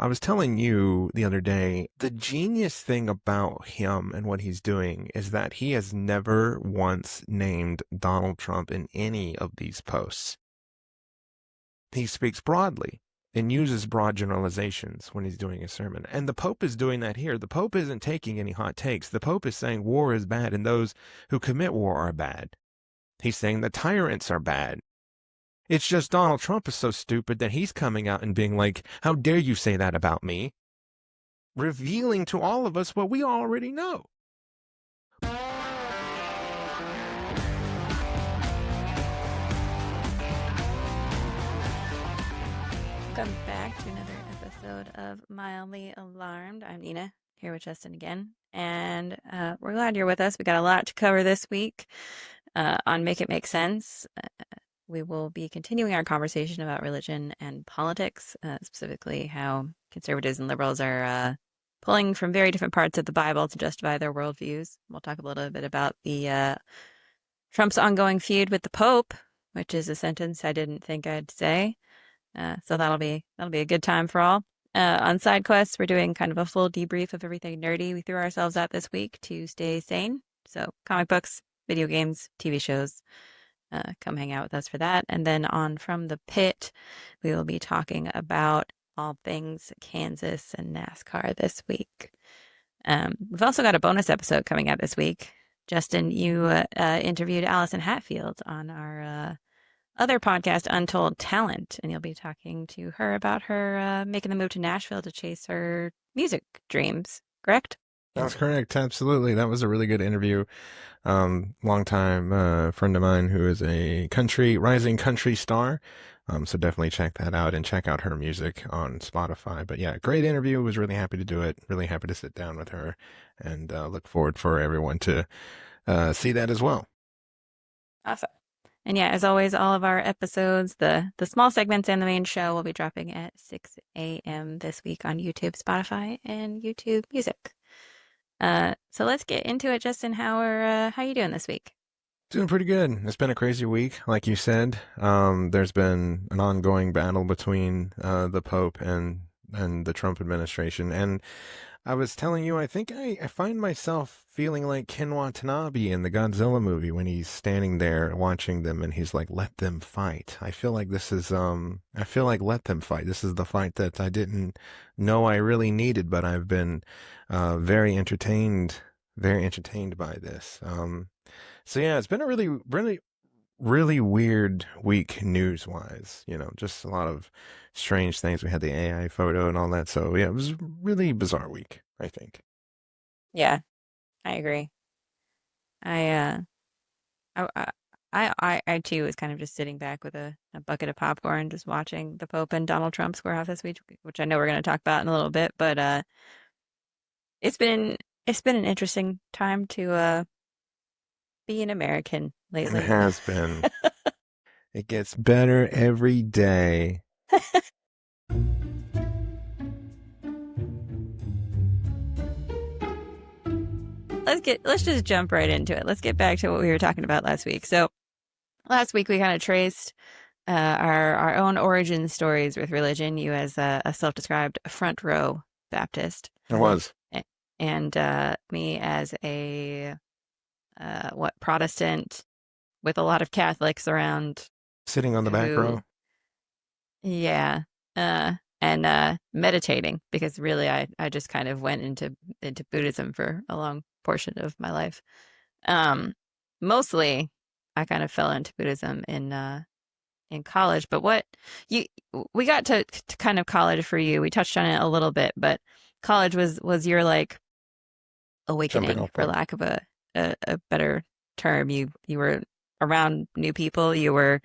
I was telling you the other day, the genius thing about him and what he's doing is that he has never once named Donald Trump in any of these posts. He speaks broadly and uses broad generalizations when he's doing a sermon. And the Pope is doing that here. The Pope isn't taking any hot takes. The Pope is saying war is bad and those who commit war are bad. He's saying the tyrants are bad. It's just Donald Trump is so stupid that he's coming out and being like, how dare you say that about me? Revealing to all of us what we already know. Welcome back to another episode of Mildly Alarmed. I'm Nina, here with Justin again, and we're glad you're with us. We got a lot to cover this week on Make It Make Sense. We will be continuing our conversation about religion and politics, specifically how conservatives and liberals are pulling from very different parts of the Bible to justify their worldviews. We'll talk a little bit about the Trump's ongoing feud with the Pope, which is a sentence I didn't think I'd say. So that'll be a good time for all. On side quests, we're doing kind of a full debrief of everything nerdy we threw ourselves at this week to stay sane. So comic books, video games, TV shows. Come hang out with us for that. And then on From the Pit, we will be talking about all things Kansas and NASCAR this week. We've also got a bonus episode coming out this week. Justin, you interviewed Allison Hatfield on our other podcast, Untold Talent, and you'll be talking to her about her making the move to Nashville to chase her music dreams, correct? That's correct. Absolutely. That was a really good interview. Longtime friend of mine who is a rising country star. So definitely check that out and check out her music on Spotify. But yeah, great interview. Was really happy to do it. Really happy to sit down with her and look forward for everyone to see that as well. Awesome. And yeah, as always, all of our episodes, the small segments and the main show will be dropping at 6 a.m. this week on YouTube, Spotify, and YouTube Music. So let's get into it, Justin. How you doing this week? Doing pretty good. It's been a crazy week, like you said. There's been an ongoing battle between the Pope and the Trump administration, and I was telling you, I think I find myself feeling like Ken Watanabe in the Godzilla movie when he's standing there watching them and he's like, let them fight. I feel like I feel like let them fight. This is the fight that I didn't know I really needed, but I've been very entertained by this. So yeah, it's been a really weird week news wise, just a lot of strange things. We had the AI photo and all that. So yeah, it was a really bizarre week, I think. Yeah, I agree. I I too was kind of just sitting back with a bucket of popcorn, just watching the Pope and Donald Trump square off this week, which I know we're going to talk about in a little bit. But it's been an interesting time to be an American It lately. has been. It gets better every day. Let's just jump right into it. Let's get back to what we were talking about last week. So last week we kind of traced our own origin stories with religion. You as a self-described front row Baptist, It was. and me as a Protestant with a lot of Catholics around Sitting on the back who, row. yeah, and meditating because really I just kind of went into Buddhism for a long portion of my life. Mostly I kind of fell into Buddhism in college, but you we got to kind of college for you. We touched on it a little bit, but college was your like Jumping awakening, off for point. lack of a better term. You were around new people. You were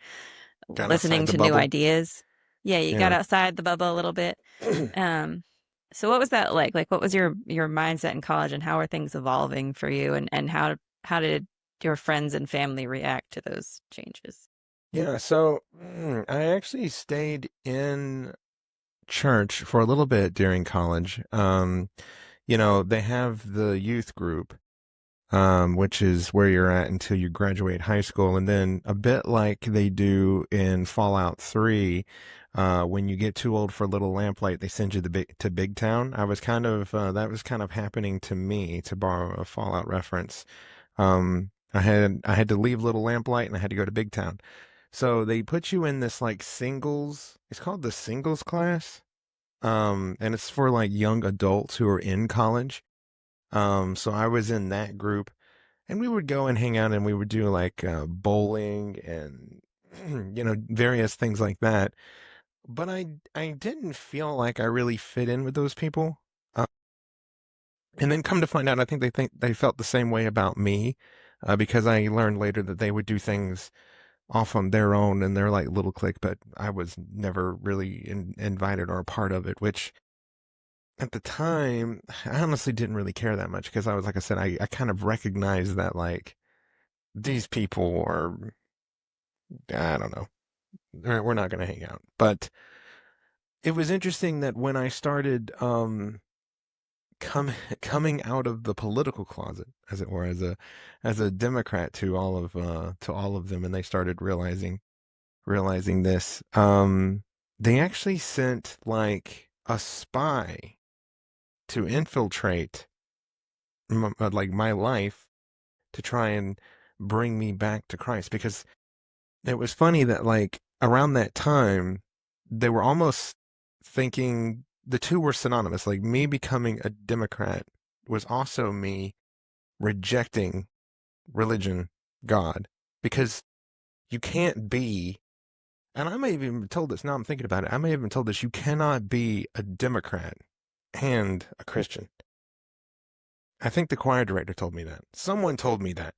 Got outside listening the to new bubble. ideas. Yeah, you got Yeah. outside the bubble a little bit. Um, so what was that like? Like, what was your mindset in college, and how are things evolving for you? And how did your friends and family react to those changes? Yeah, so I actually stayed in church for a little bit during college. They have the youth group, which is where you're at until you graduate high school. And then a bit like they do in Fallout 3, when you get too old for a little lamplight, they send you to Big Town. I was kind of that was kind of happening to me, to borrow a Fallout reference. I had to leave Little Lamplight and I had to go to Big Town. So they put you in this like singles. It's called the singles class. And it's for like young adults who are in college. So I was in that group, and we would go and hang out, and we would do like bowling and various things like that. But I didn't feel like I really fit in with those people. Uh, and then come to find out, I think they felt the same way about me, because I learned later that they would do things off on their own and their like little clique, but I was never really invited or a part of it, which at the time I honestly didn't really care that much because I was, like I said, I kind of recognized that like these people are, I don't know, we're not going to hang out. But it was interesting that when I started coming out of the political closet, as it were, as a Democrat to all of them, and they started realizing this. They actually sent like a spy to infiltrate like my life to try and bring me back to Christ, because it was funny that like around that time they were almost thinking the two were synonymous. Like me becoming a Democrat was also me rejecting religion, God, because you can't be, and I may have even told this, now I'm thinking about it, I may have even told this, you cannot be a Democrat and a Christian. I think the choir director told me that. Someone told me that.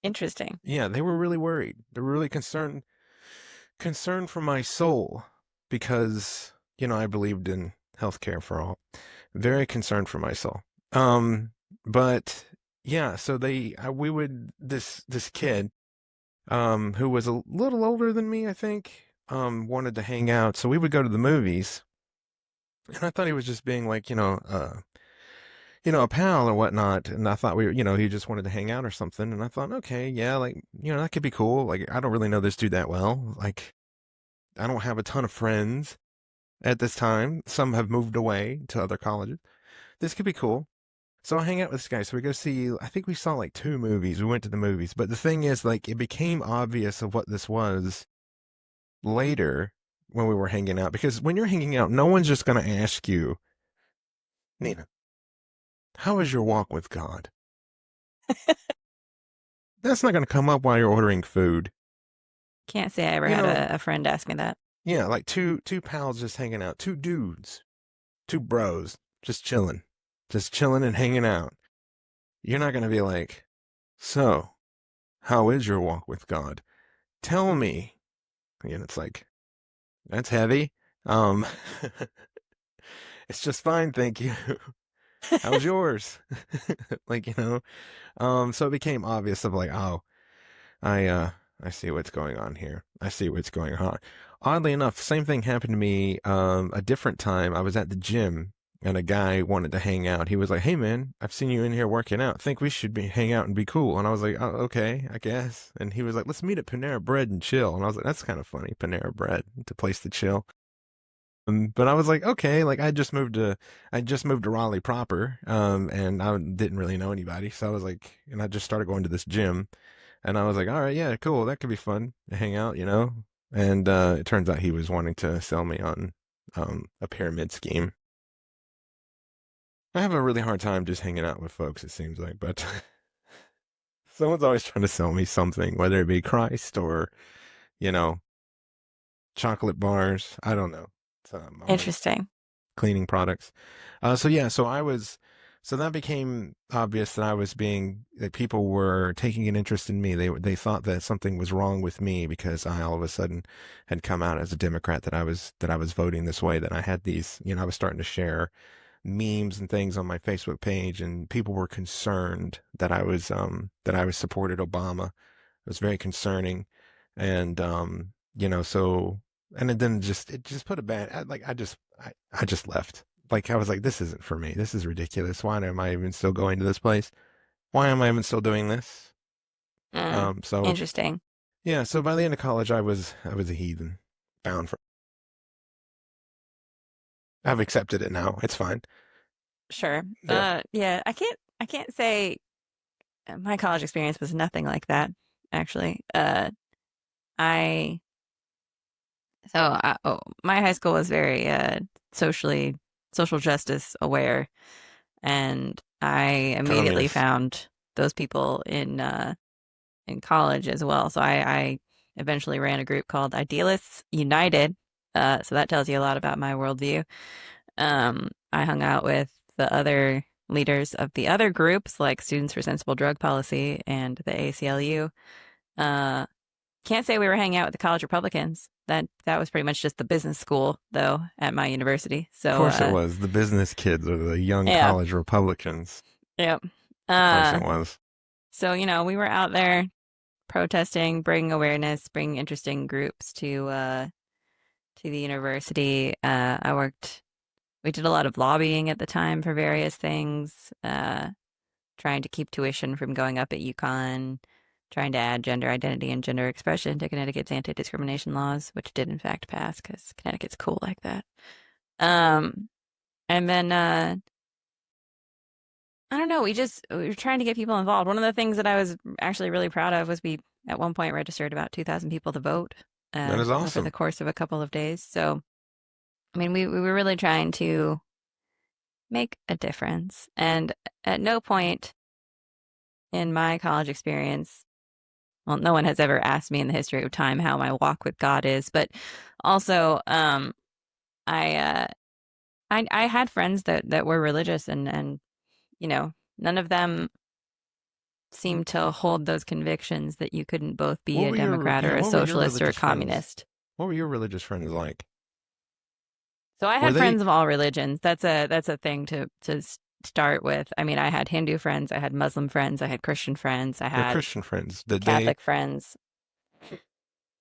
Interesting. Yeah, they were really worried. They were really concerned for my soul because, I believed in healthcare for all. Very concerned for my soul. But yeah, so we would, this kid, who was a little older than me, I think, wanted to hang out. So we would go to the movies, and I thought he was just being like, a pal or whatnot. And I thought he just wanted to hang out or something. And I thought, okay, yeah, like, that could be cool. Like, I don't really know this dude that well. Like, I don't have a ton of friends at this time. Some have moved away to other colleges. This could be cool. So I hang out with this guy. So we go see, I think we saw like two movies. We went to the movies. But the thing is, like, it became obvious of what this was later when we were hanging out. Because when you're hanging out, no one's just going to ask you, Nina, how is your walk with God? That's not going to come up while you're ordering food. Can't say I ever You had know, a friend ask me that. yeah, like two pals just hanging out, two dudes, two bros, just chilling and hanging out. You're not going to be like, so, how is your walk with God? Tell me. And it's like, that's heavy. Um, it's just fine, thank you. How's yours? Like, so it became obvious of like, oh, I uh I see what's going on here. I see what's going on. Oddly enough, same thing happened to me a different time. I was at the gym and a guy wanted to hang out. He was like, "Hey man, I've seen you in here working out. Think we should be hang out and be cool." And I was like, "Oh, okay, I guess." And he was like, "Let's meet at Panera Bread and chill." And I was like, "That's kind of funny, Panera Bread, it's a place to chill." But I was like, okay, like I just moved to Raleigh proper, and I didn't really know anybody, so I was like, and I just started going to this gym, and I was like, all right, yeah, cool, that could be fun to hang out. And it turns out he was wanting to sell me on a pyramid scheme. I have a really hard time just hanging out with folks, it seems like, but someone's always trying to sell me something, whether it be Christ or, you know, chocolate bars. I don't know. Always Interesting. cleaning products. So yeah, so that became obvious that that people were taking an interest in me. They thought that something was wrong with me because I all of a sudden had come out as a Democrat, that I was voting this way, that I had these, I was starting to share memes and things on my Facebook page, and people were concerned that I was supported Obama. It was very concerning, and so, and then it just put a bad, I just left. Like I was like, this isn't for me. This is ridiculous. Why am I even still going to this place? Why am I even still doing this? Mm, So interesting. yeah, so by the end of college, I was a heathen, bound for. I've accepted it now. It's fine. Sure. Yeah. Yeah, I can't say my college experience was nothing like that, actually. I my high school was very socially social justice aware, and I immediately Communist. found those people in college as well. So I eventually ran a group called Idealists United. So that tells you a lot about my worldview. I hung out with the other leaders of the other groups, like Students for Sensible Drug Policy and the ACLU. Uh, can't say we were hanging out with the college Republicans. That was pretty much just the business school, though, at my university. Of So course it was. The business kids or the young yeah, college Republicans. yeah. Of course it Uh, was. so we were out there protesting, bringing awareness, bringing interesting groups to the university. We did a lot of lobbying at the time for various things, trying to keep tuition from going up at UConn, trying to add gender identity and gender expression to Connecticut's anti-discrimination laws, which did in fact pass because Connecticut's cool like that. Um, and then I don't know, we were trying to get people involved. One of the things that I was actually really proud of was we at one point registered about 2,000 people to vote That is over the awesome. course of a couple of days. So, I mean, we were really trying to make a difference. And at no point in my college experience, well, no one has ever asked me in the history of time how my walk with God is, but also, I, uh, I had friends that were religious and none of them seemed to hold those convictions that you couldn't both be What a were your Democrat or a what were your socialist or a religious friends? communist. What were your religious friends like? So I Were had they friends of all religions. That's a thing to start with. I mean, I had Hindu friends, I had Muslim friends, I had Christian friends, I your had Christian friends? Did they Catholic friends.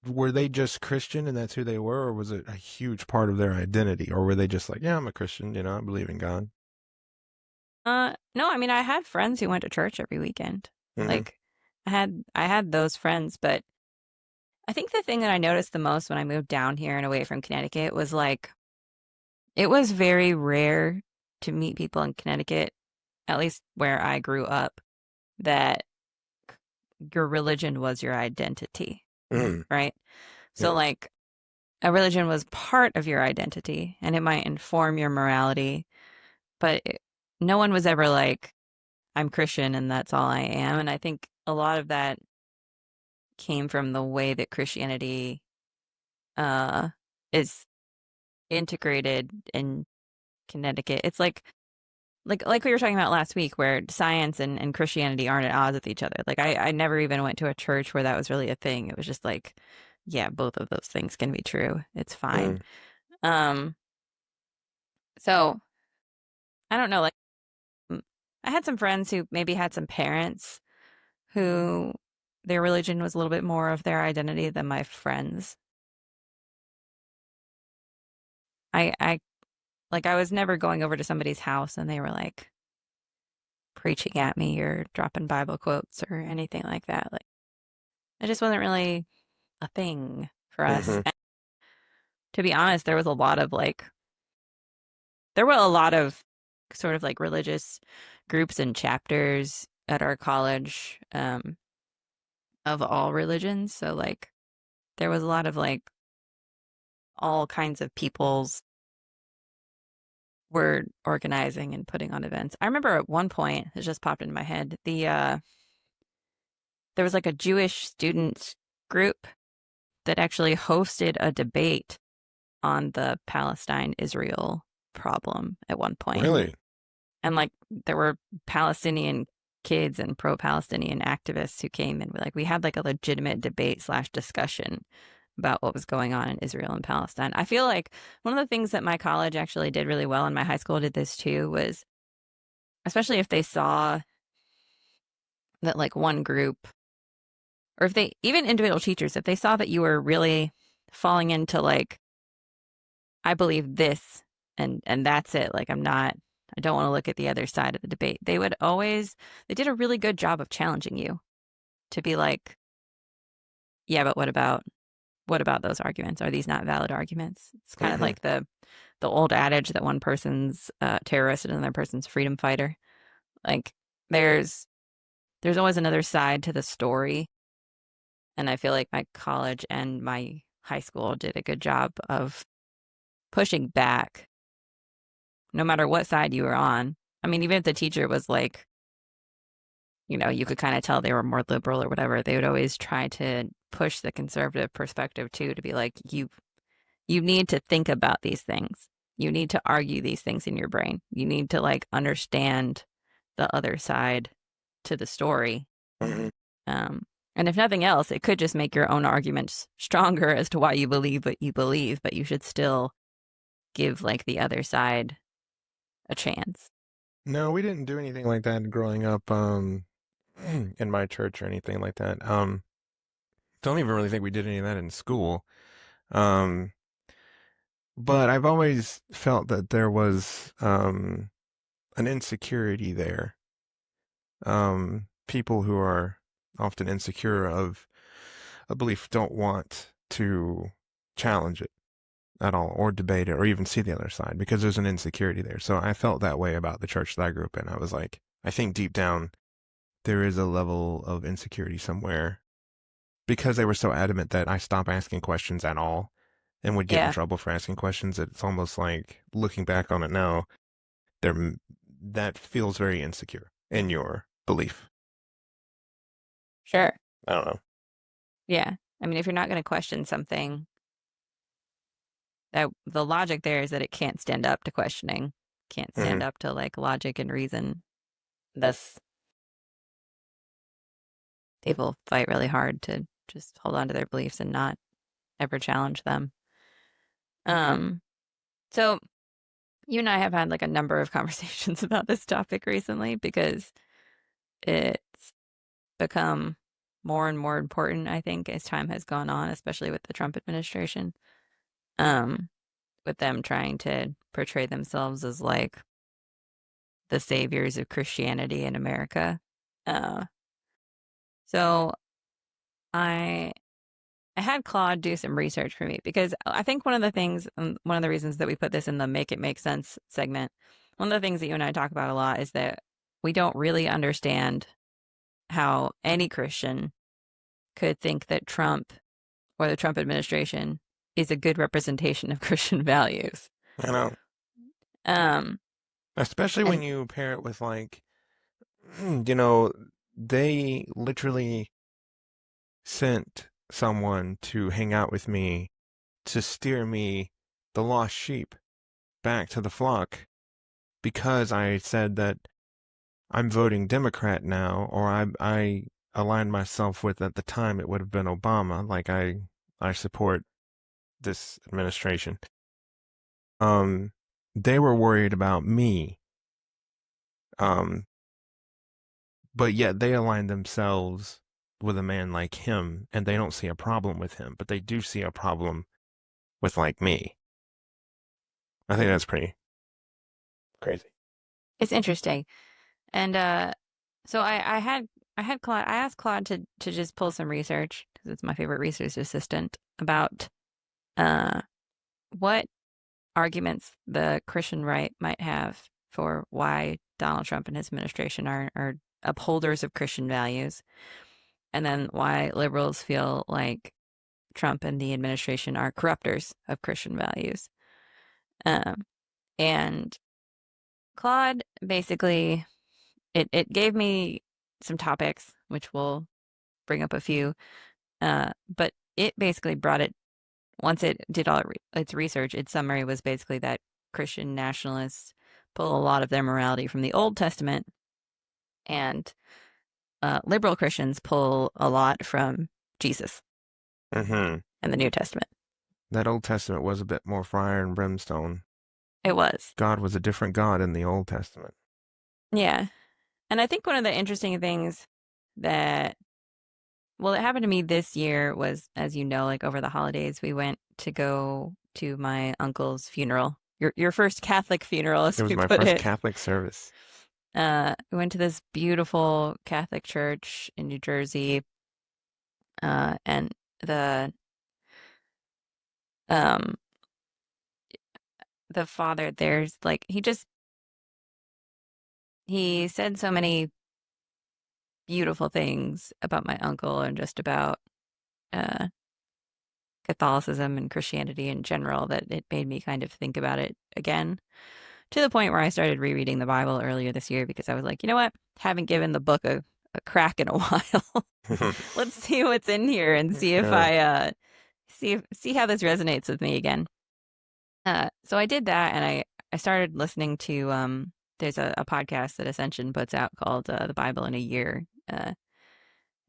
were they just Christian and that's who they were, or was it a huge part of their identity? Or were they just like, yeah, I'm a Christian, I believe in God? No, I mean, I had friends who went to church every weekend. Hmm. Like, I had those friends, but I think the thing that I noticed the most when I moved down here and away from Connecticut was like it was very rare to meet people in Connecticut, at least where I grew up, that your religion was your identity, Mm. right? So Yeah. like a religion was part of your identity and it might inform your morality, but no one was ever like, I'm Christian and that's all I am. And I think a lot of that came from the way that Christianity uh is integrated in Connecticut. It's like we were talking about last week where science and Christianity aren't at odds with each other. Like I never even went to a church where that was really a thing. It was just like, yeah, both of those things can be true. It's fine. Mm. Um, so I don't know, like mm, I had some friends who maybe had some parents who their religion was a little bit more of their identity than my friends. I like I was never going over to somebody's house and they were like preaching at me or dropping Bible quotes or anything like that. Like it just wasn't really a thing for us. Hmm. And to be honest, there were a lot of sort of like religious groups and chapters at our college of all religions. So like there was a lot of like all kinds of peoples were organizing and putting on events. I remember at one point, it just popped into my head, there was like a Jewish student group that actually hosted a debate on the Palestine-Israel problem at one point. Really? And like there were Palestinian kids and pro-Palestinian activists who came and we had like a legitimate debate slash discussion about what was going on in Israel and Palestine. I feel like one of the things that my college actually did really well, and my high school did this too, was especially if they saw that like one group, or if they even individual teachers, if they saw that you were really falling into like, I believe this and that's it. Like I don't want to look at the other side of the debate. They did a really good job of challenging you to be like, yeah, but what about those arguments? Are these not valid arguments? It's kind of Hmm. like the old adage that one person's terrorist and another person's freedom fighter. Like there's there's always another side to the story, and I feel like my college and my high school did a good job of pushing back no matter what side you were on. I mean, even if the teacher was like, you could kind of tell they were more liberal or whatever, they would always try to push the conservative perspective too, to be like, you need to think about these things. You need to argue these things in your brain. You need to like understand the other side to the story. Mhm. Um, and if nothing else, it could just make your own arguments stronger as to why you believe what you believe, but you should still give like the other side a chance. No, we didn't do anything like that growing up, in my church or anything like that. Don't even really think we did any of that in school. Um, but I've always felt that there was, an insecurity there. People who are often insecure of a belief don't want to challenge it at all or debate it or even see the other side because there's an insecurity there. So I felt that way about the church that I grew up in. I was like, I think deep down there is a level of insecurity somewhere because they were so adamant that I stop asking questions at all and would get in Yeah, trouble for asking questions. It's almost like looking back on it now, there that feels very insecure in your belief. sure. I don't know. Yeah. I mean, if you're not going to question something, that the logic there is that it can't stand up to questioning, can't stand Hmm. up to like logic and reason. Thus, people fight really hard to just hold on to their beliefs and not ever challenge them. Um, so you and I have had like a number of conversations about this topic recently because it's become more and more important, I think, as time has gone on, especially with the Trump administration. Um, with them trying to portray themselves as like the saviors of Christianity in America. Uh, so I I had Claude do some research for me because I think one of the things, one of the reasons that we put this in the Make It Make Sense segment, one of the things that you and I talk about a lot is that we don't really understand how any Christian could think that Trump or the Trump administration is a good representation of Christian values. I know. Um, Especially when and you pair it with like, you know, they literally sent someone to hang out with me to steer me, the lost sheep, back to the flock because I said that I'm voting Democrat now, or I aligned myself with at the time it would have been Obama. Like I support this administration. Um, they were worried about me. Um, but yet they align themselves with a man like him, and they don't see a problem with him, but they do see a problem with like me. I think that's pretty crazy. it's interesting. And so I asked Claude to just pull some research because it's my favorite research assistant about uh what arguments the Christian right might have for why Donald Trump and his administration are upholders of Christian values, and then why liberals feel like Trump and the administration are corrupters of Christian values. Um, and Claude basically it gave me some topics, which we'll bring up a few. But it basically brought it once it did all its research. Its summary was basically that Christian nationalists pull a lot of their morality from the Old Testament, and liberal Christians pull a lot from Jesus Hmm. and the New Testament. That Old Testament was a bit more fire and brimstone. It was, God was a different God in the Old Testament. yeah. And I think one of the interesting things that well, it happened to me this year was, as you know, like over the holidays, we went to go to my uncle's funeral. Your first Catholic funeral, It as was we my put first it. Catholic service. We went to this beautiful Catholic church in New Jersey, and the um the father, there's like he said so many beautiful things about my uncle and just about uh Catholicism and Christianity in general that it made me kind of think about it again, to the point where I started rereading the Bible earlier this year because I was like, you know what? Haven't given the book a crack in a while. Let's see what's in here and see if Yeah, see how this resonates with me again. So I did that, and I started listening to there's a podcast that Ascension puts out called The Bible in a Year.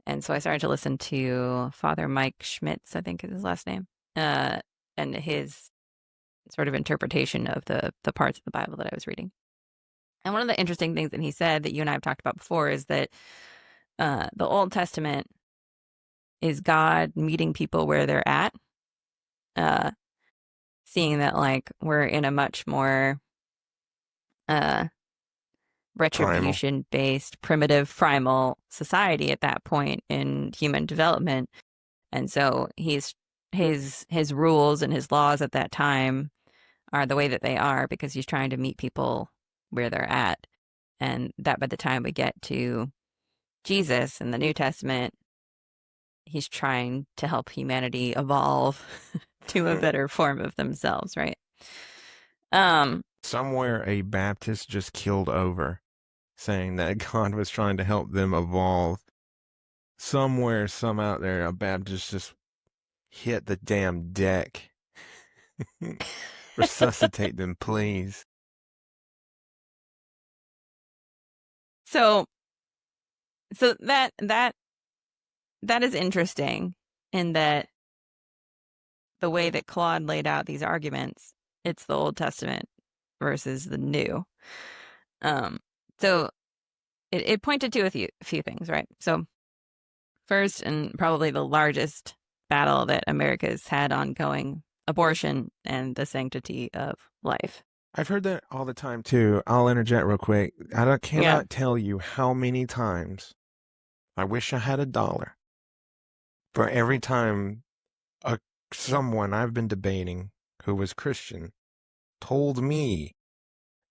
And so I started to listen to Father Mike Schmitz, I think is his last name, uh, and his sort of interpretation of the parts of the Bible that I was reading. And one of the interesting things that he said that you and I have talked about before is that the Old Testament is God meeting people where they're at, uh, seeing that like we're in a much more uh, primal. retribution based, primitive, primal society at that point in human development. And so his rules and his laws at that time are the way that they are because he's trying to meet people where they're at. And that by the time we get to Jesus in the New Testament, he's trying to help humanity evolve to a better form of themselves, right? Um, Somewhere a Baptist just killed over, saying that God was trying to help them evolve. Somewhere, some out there, a Baptist just hit the damn deck. Resuscitate them, please. so so that is interesting in that the way that Claude laid out these arguments, it's the Old Testament versus the New. Um, so it pointed to a few things, right? So first, and probably the largest battle that America's had ongoing, abortion and the sanctity of life. I've heard that all the time too. I'll interject real quick. Yeah. Cannot tell you how many times I wish I had a dollar for every time a someone I've been debating who was Christian told me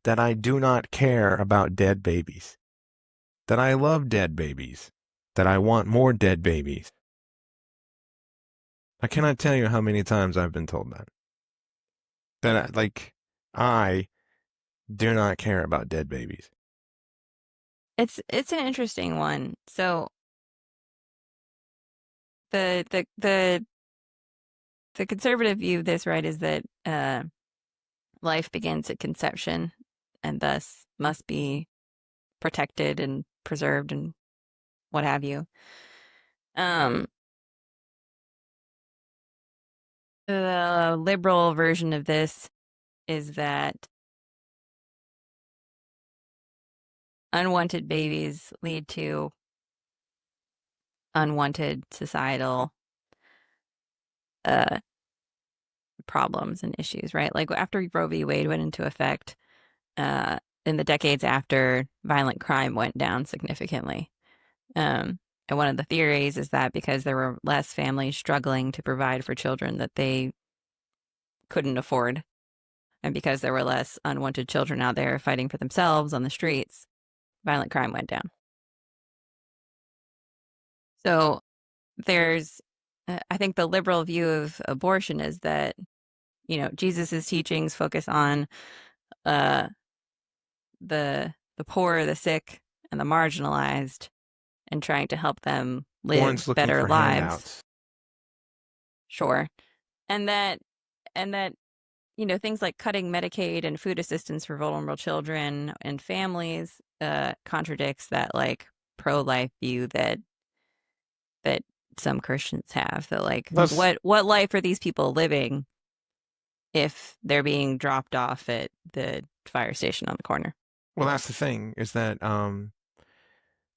that I do not care about dead babies, that I love dead babies, that I want more dead babies. I cannot tell you how many times I've been told that. I do not care about dead babies. It's an interesting one. So the the conservative view of this, right, is that life begins at conception and thus must be protected and preserved and what have you. Um, the liberal version of this is that unwanted babies lead to unwanted societal uh, problems and issues, right? Like after Roe v. Wade went into effect, uh, in the decades after, violent crime went down significantly. And one of the theories is that because there were less families struggling to provide for children that they couldn't afford, and because there were less unwanted children out there fighting for themselves on the streets, violent crime went down. So there's, I think the liberal view of abortion is that, you know, Jesus's teachings focus on uh, the poor, the sick, and the marginalized, and trying to help them live One's looking better for lives. handouts. Sure, and that you know things like cutting Medicaid and food assistance for vulnerable children and families contradicts that like pro-life view that some Christians have. That like That's what life are these people living if they're being dropped off at the fire station on the corner? well, that's the thing is that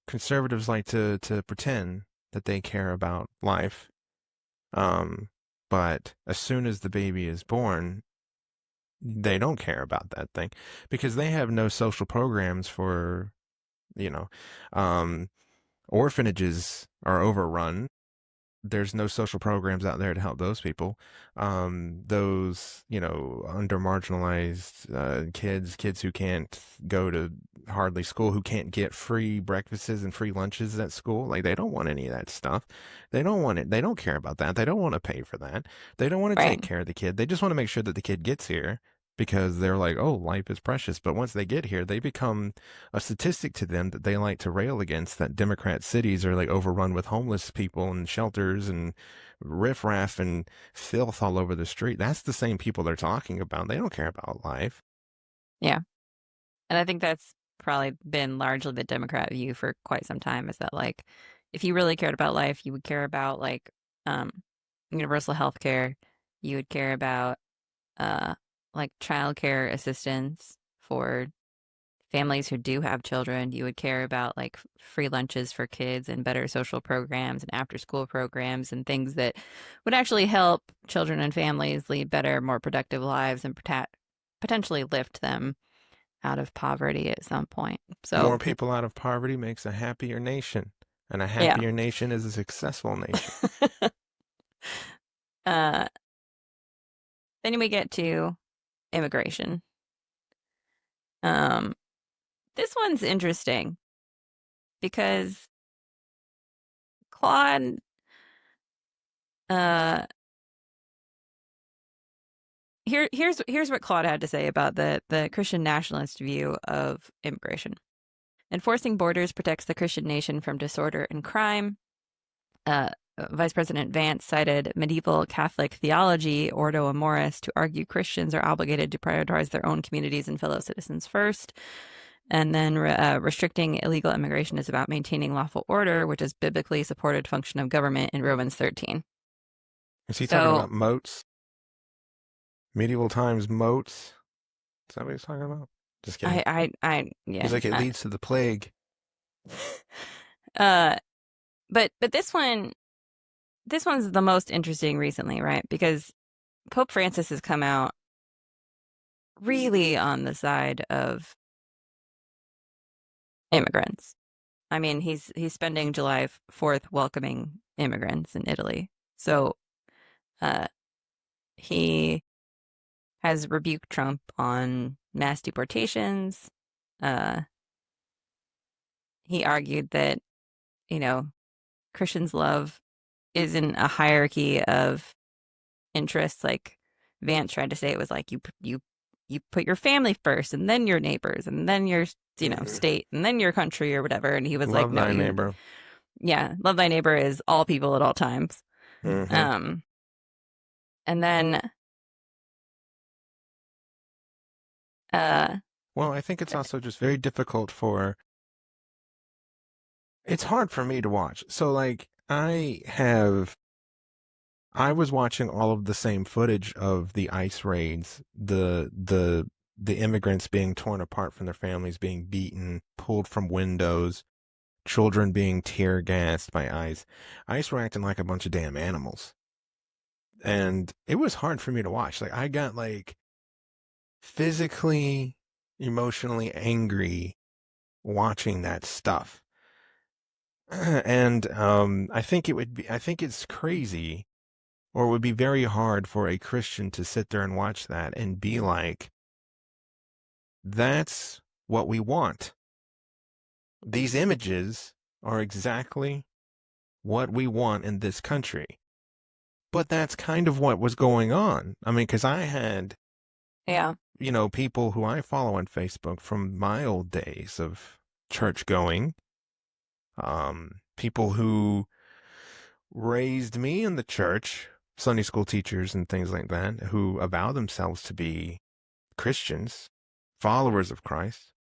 conservatives like to pretend that they care about life, um, but as soon as the baby is born, they don't care about that thing because they have no social programs for you know, um, orphanages are overrun. there's no social programs out there to help those people. Those, under marginalized kids who can't go to hardly school, who can't get free breakfasts and free lunches at school. Like, they don't want any of that stuff. They don't want it. They don't care about that. They don't want to pay for that. They don't want to Right. take care of the kid. They just want to make sure that the kid gets here because they're like, oh, life is precious. But once they get here, they become a statistic to them that they like to rail against, that Democrat cities are like overrun with homeless people and shelters and riffraff and filth all over the street. That's the same people they're talking about. They don't care about life. Yeah. And I think that's probably been largely the Democrat view for quite some time, is that like if you really cared about life, you would care about like um universal health care, you would care about uh like childcare assistance for families who do have children, you would care about like free lunches for kids and better social programs and after school programs and things that would actually help children and families lead better, more productive lives and potentially lift them out of poverty at some point. So, More people out of poverty makes a happier nation, and a yeah. happier nation is a successful nation. uh, then we get to immigration. Um, this one's interesting because Claude, uh, here's what Claude had to say about the Christian nationalist view of immigration. Enforcing borders protects the Christian nation from disorder and crime. Uh, Vice President Vance cited medieval Catholic theology, Ordo Amoris, to argue Christians are obligated to prioritize their own communities and fellow citizens first. And then restricting illegal immigration is about maintaining lawful order, which is biblically supported function of government in Romans 13. Is he talking So about moats? Medieval times moats? Is that what he's talking about? Just kidding. yeah. He's like, it leads to the plague. Uh, but this one's the most interesting recently, right? Because Pope Francis has come out really on the side of immigrants. I mean, he's spending July 4th welcoming immigrants in Italy. So, uh, he has rebuked Trump on mass deportations. Uh, he argued that, you know, Christians' love isn't a hierarchy of interests. Like Vance tried to say, it was like you put your family first, and then your neighbors, and then your Hmm. state, and then your country or whatever. And he was like, Love no, thy neighbor. yeah, love thy neighbor is all people at all times. Hmm. Um, and then uh, Well, I think it's also just very difficult for, it's hard for me to watch. So, like, I was watching all of the same footage of the ICE raids, the immigrants being torn apart from their families, being beaten, pulled from windows, children being tear gassed by ICE. ICE were acting like a bunch of damn animals. And it was hard for me to watch. Like, I got like physically, emotionally angry watching that stuff. And I think it's crazy, or it would be very hard for a Christian to sit there and watch that and be like, that's what we want. These images are exactly what we want in this country. But that's kind of what was going on. I mean, because I had, yeah, people who I follow on Facebook from my old days of church going, people who raised me in the church, Sunday school teachers and things like that, who avow themselves to be Christians, followers of Christ,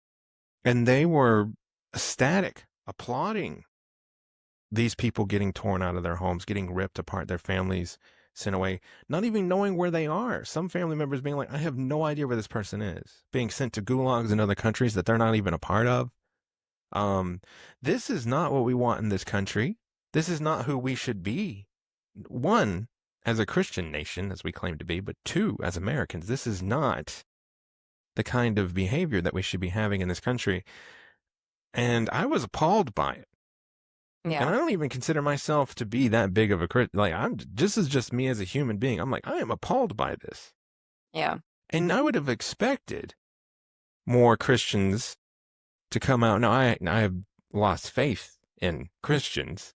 and they were ecstatic, applauding these people getting torn out of their homes, getting ripped apart, their families sent away, not even knowing where they are. Some family members being like, I have no idea where this person is, being sent to gulags in other countries that they're not even a part of. Um, this is not what we want in this country. This is not who we should be. One, as a Christian nation, as we claim to be, but two, as Americans, this is not the kind of behavior that we should be having in this country. And I was appalled by it. Yeah. And I don't even consider myself to be that big of a Christian. Like, I'm just me as a human being. I'm like, I am appalled by this. Yeah. And I would have expected more Christians to come out. Now, I have lost faith in Christians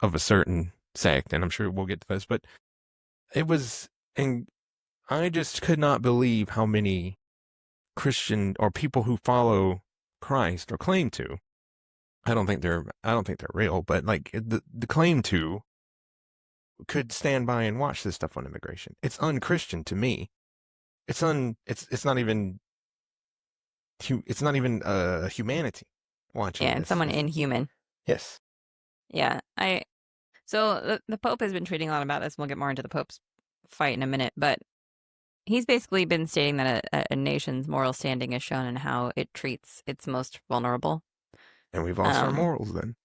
of a certain sect, and I'm sure we'll get to this, but it was, and I just could not believe how many Christian or people who follow Christ or claim to. I don't think they're real, but like the claim to could stand by and watch this stuff on immigration. It's unchristian to me. It's not even it's not even humanity watching Yeah. And this. someone inhuman. Yes, Yeah. So the Pope has been tweeting a lot about this. We'll get more into the Pope's fight in a minute, but he's basically been stating that a nation's moral standing is shown in how it treats its most vulnerable. and we've lost our Um, morals then.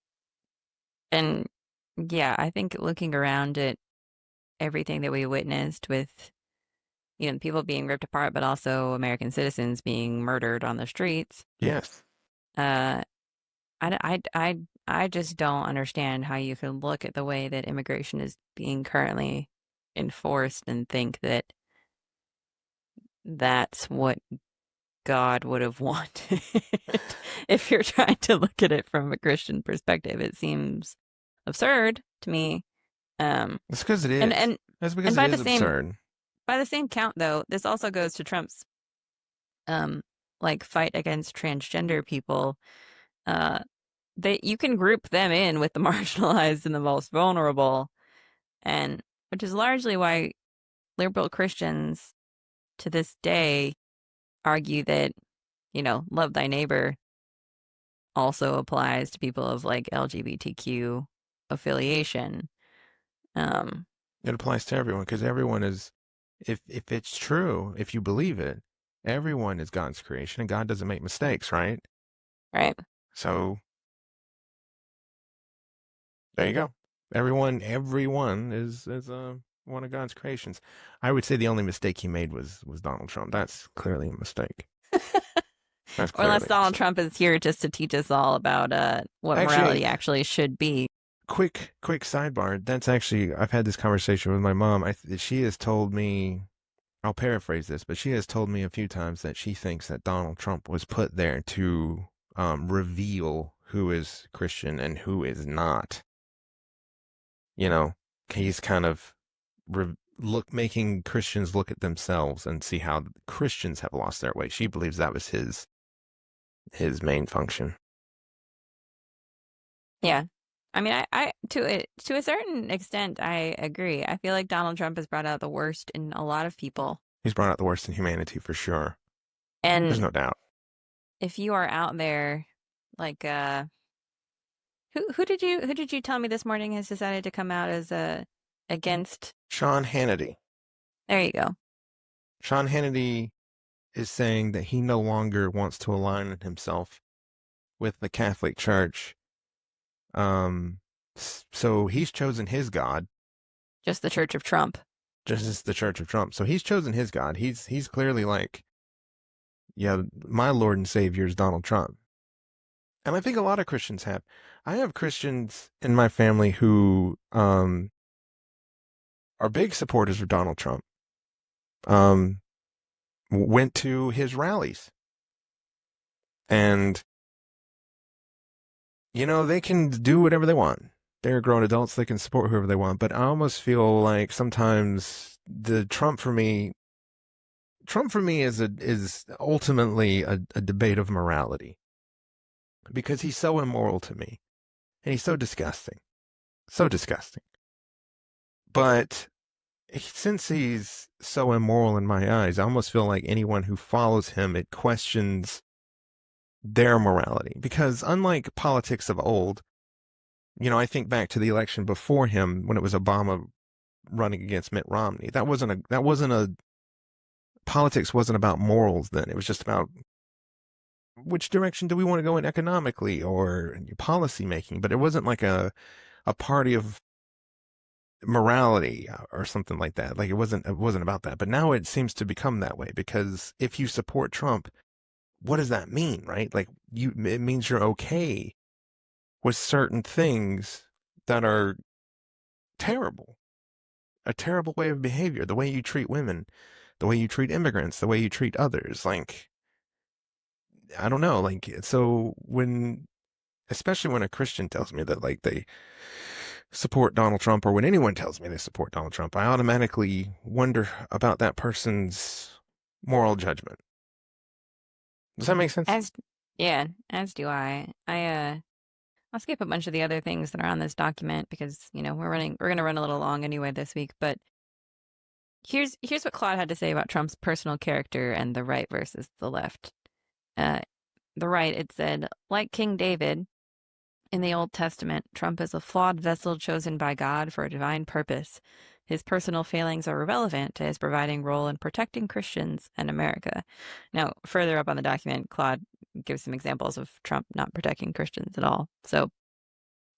and yeah, I think looking around at everything that we witnessed with, people being ripped apart, but also American citizens being murdered on the streets, Yes, uh, I just don't understand how you can look at the way that immigration is being currently enforced and think that that's what God would have wanted. If you're trying to look at it from a Christian perspective, it seems absurd to me. Um, that's because it and is. and That's and because it is absurd. by the same count, though, this also goes to Trump's um like fight against transgender people. Uh, that you can group them in with the marginalized and the most vulnerable, and which is largely why liberal Christians to this day argue that love thy neighbor also applies to people of like LGBTQ affiliation. Um, It applies to everyone because everyone is, if it's true, if you believe it, everyone is God's creation and God doesn't make mistakes, right? right. So there you go. Everyone is one of God's creations. I would say the only mistake he made was Donald Trump. That's clearly a mistake. That's Or unless clearly a Donald mistake. Trump is here just to teach us all about what Actually, morality actually should be. quick sidebar. That's actually I've had this conversation with my mom. She has told me, I'll paraphrase this, but she has told me a few times that she thinks that Donald Trump was put there to reveal who is Christian and who is not. You know, he's kind of making Christians look at themselves and see how Christians have lost their way. She believes that was his main function. Yeah. I mean, I to a certain extent, I agree. I feel like Donald Trump has brought out the worst in a lot of people. He's brought out the worst in humanity for sure. There's And no doubt. if you are out there, like who did you tell me this morning has decided to come out as against? Sean Hannity. There you go. Sean Hannity is saying that he no longer wants to align himself with the Catholic Church. Um, so he's chosen his God, Just the Church of Trump. just as the Church of Trump. So he's chosen his God. He's clearly like, yeah, my Lord and Savior is Donald Trump. And I think a lot of Christians have. I have Christians in my family who are big supporters of Donald Trump. Um, went to his rallies, and they can do whatever they want. They're grown adults; they can support whoever they want. But I almost feel like sometimes the Trump for me is ultimately a debate of morality because he's so immoral to me, and he's so disgusting. But since he's so immoral in my eyes, I almost feel like anyone who follows him, it questions their morality. Because unlike politics of old, I think back to the election before him when it was Obama running against Mitt Romney. That wasn't a politics wasn't about morals then. It was just about which direction do we want to go in economically or policy making. But it wasn't like a party of morality or something like that. Like it wasn't about that. But now it seems to become that way because if you support Trump, what does that mean, right? Like it means you're okay with certain things that are terrible, a terrible way of behavior, the way you treat women, the way you treat immigrants, the way you treat others. Like, I don't know. Like, so when, especially when a Christian tells me that, like, they support Donald Trump, or when anyone tells me they support Donald Trump, I automatically wonder about that person's moral judgment. Does that make sense? As yeah, as do I. I'll skip a bunch of the other things that are on this document because, we're gonna run a little long anyway this week, but here's what Claude had to say about Trump's personal character and the right versus the left. Uh, the right, it said, like King David in the Old Testament, Trump is a flawed vessel chosen by God for a divine purpose. His personal failings are irrelevant to his providing role in protecting Christians and America. Now, further up on the document, Claude gives some examples of Trump not protecting Christians at all. So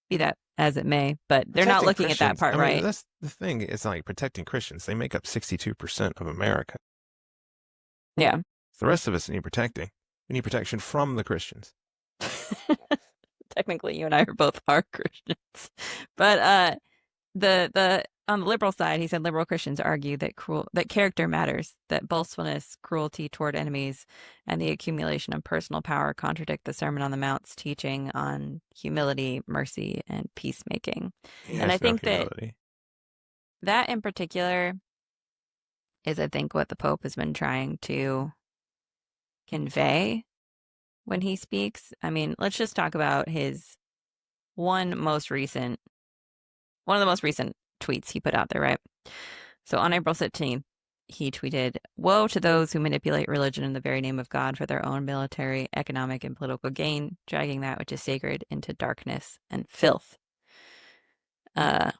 be that as it may, but they're not Protecting looking at that Christians. part I mean, right. that's the thing. It's like protecting Christians. They make up 62% of America. Yeah. The rest of us need protecting. We need protection from the Christians. Technically, you and I are both are Christians, but the on the liberal side, he said liberal Christians argue that character matters, that boastfulness, cruelty toward enemies, and the accumulation of personal power contradict the Sermon on the Mount's teaching on humility, mercy, and peacemaking. He And I has no think that humility. that in particular is, I think, what the Pope has been trying to convey when he speaks. I mean, let's just talk about his one most recent one of the most recent tweets he put out there, right? So on April 17th, he tweeted, "Woe to those who manipulate religion in the very name of God for their own military, economic, and political gain, dragging that which is sacred into darkness and filth." Uh,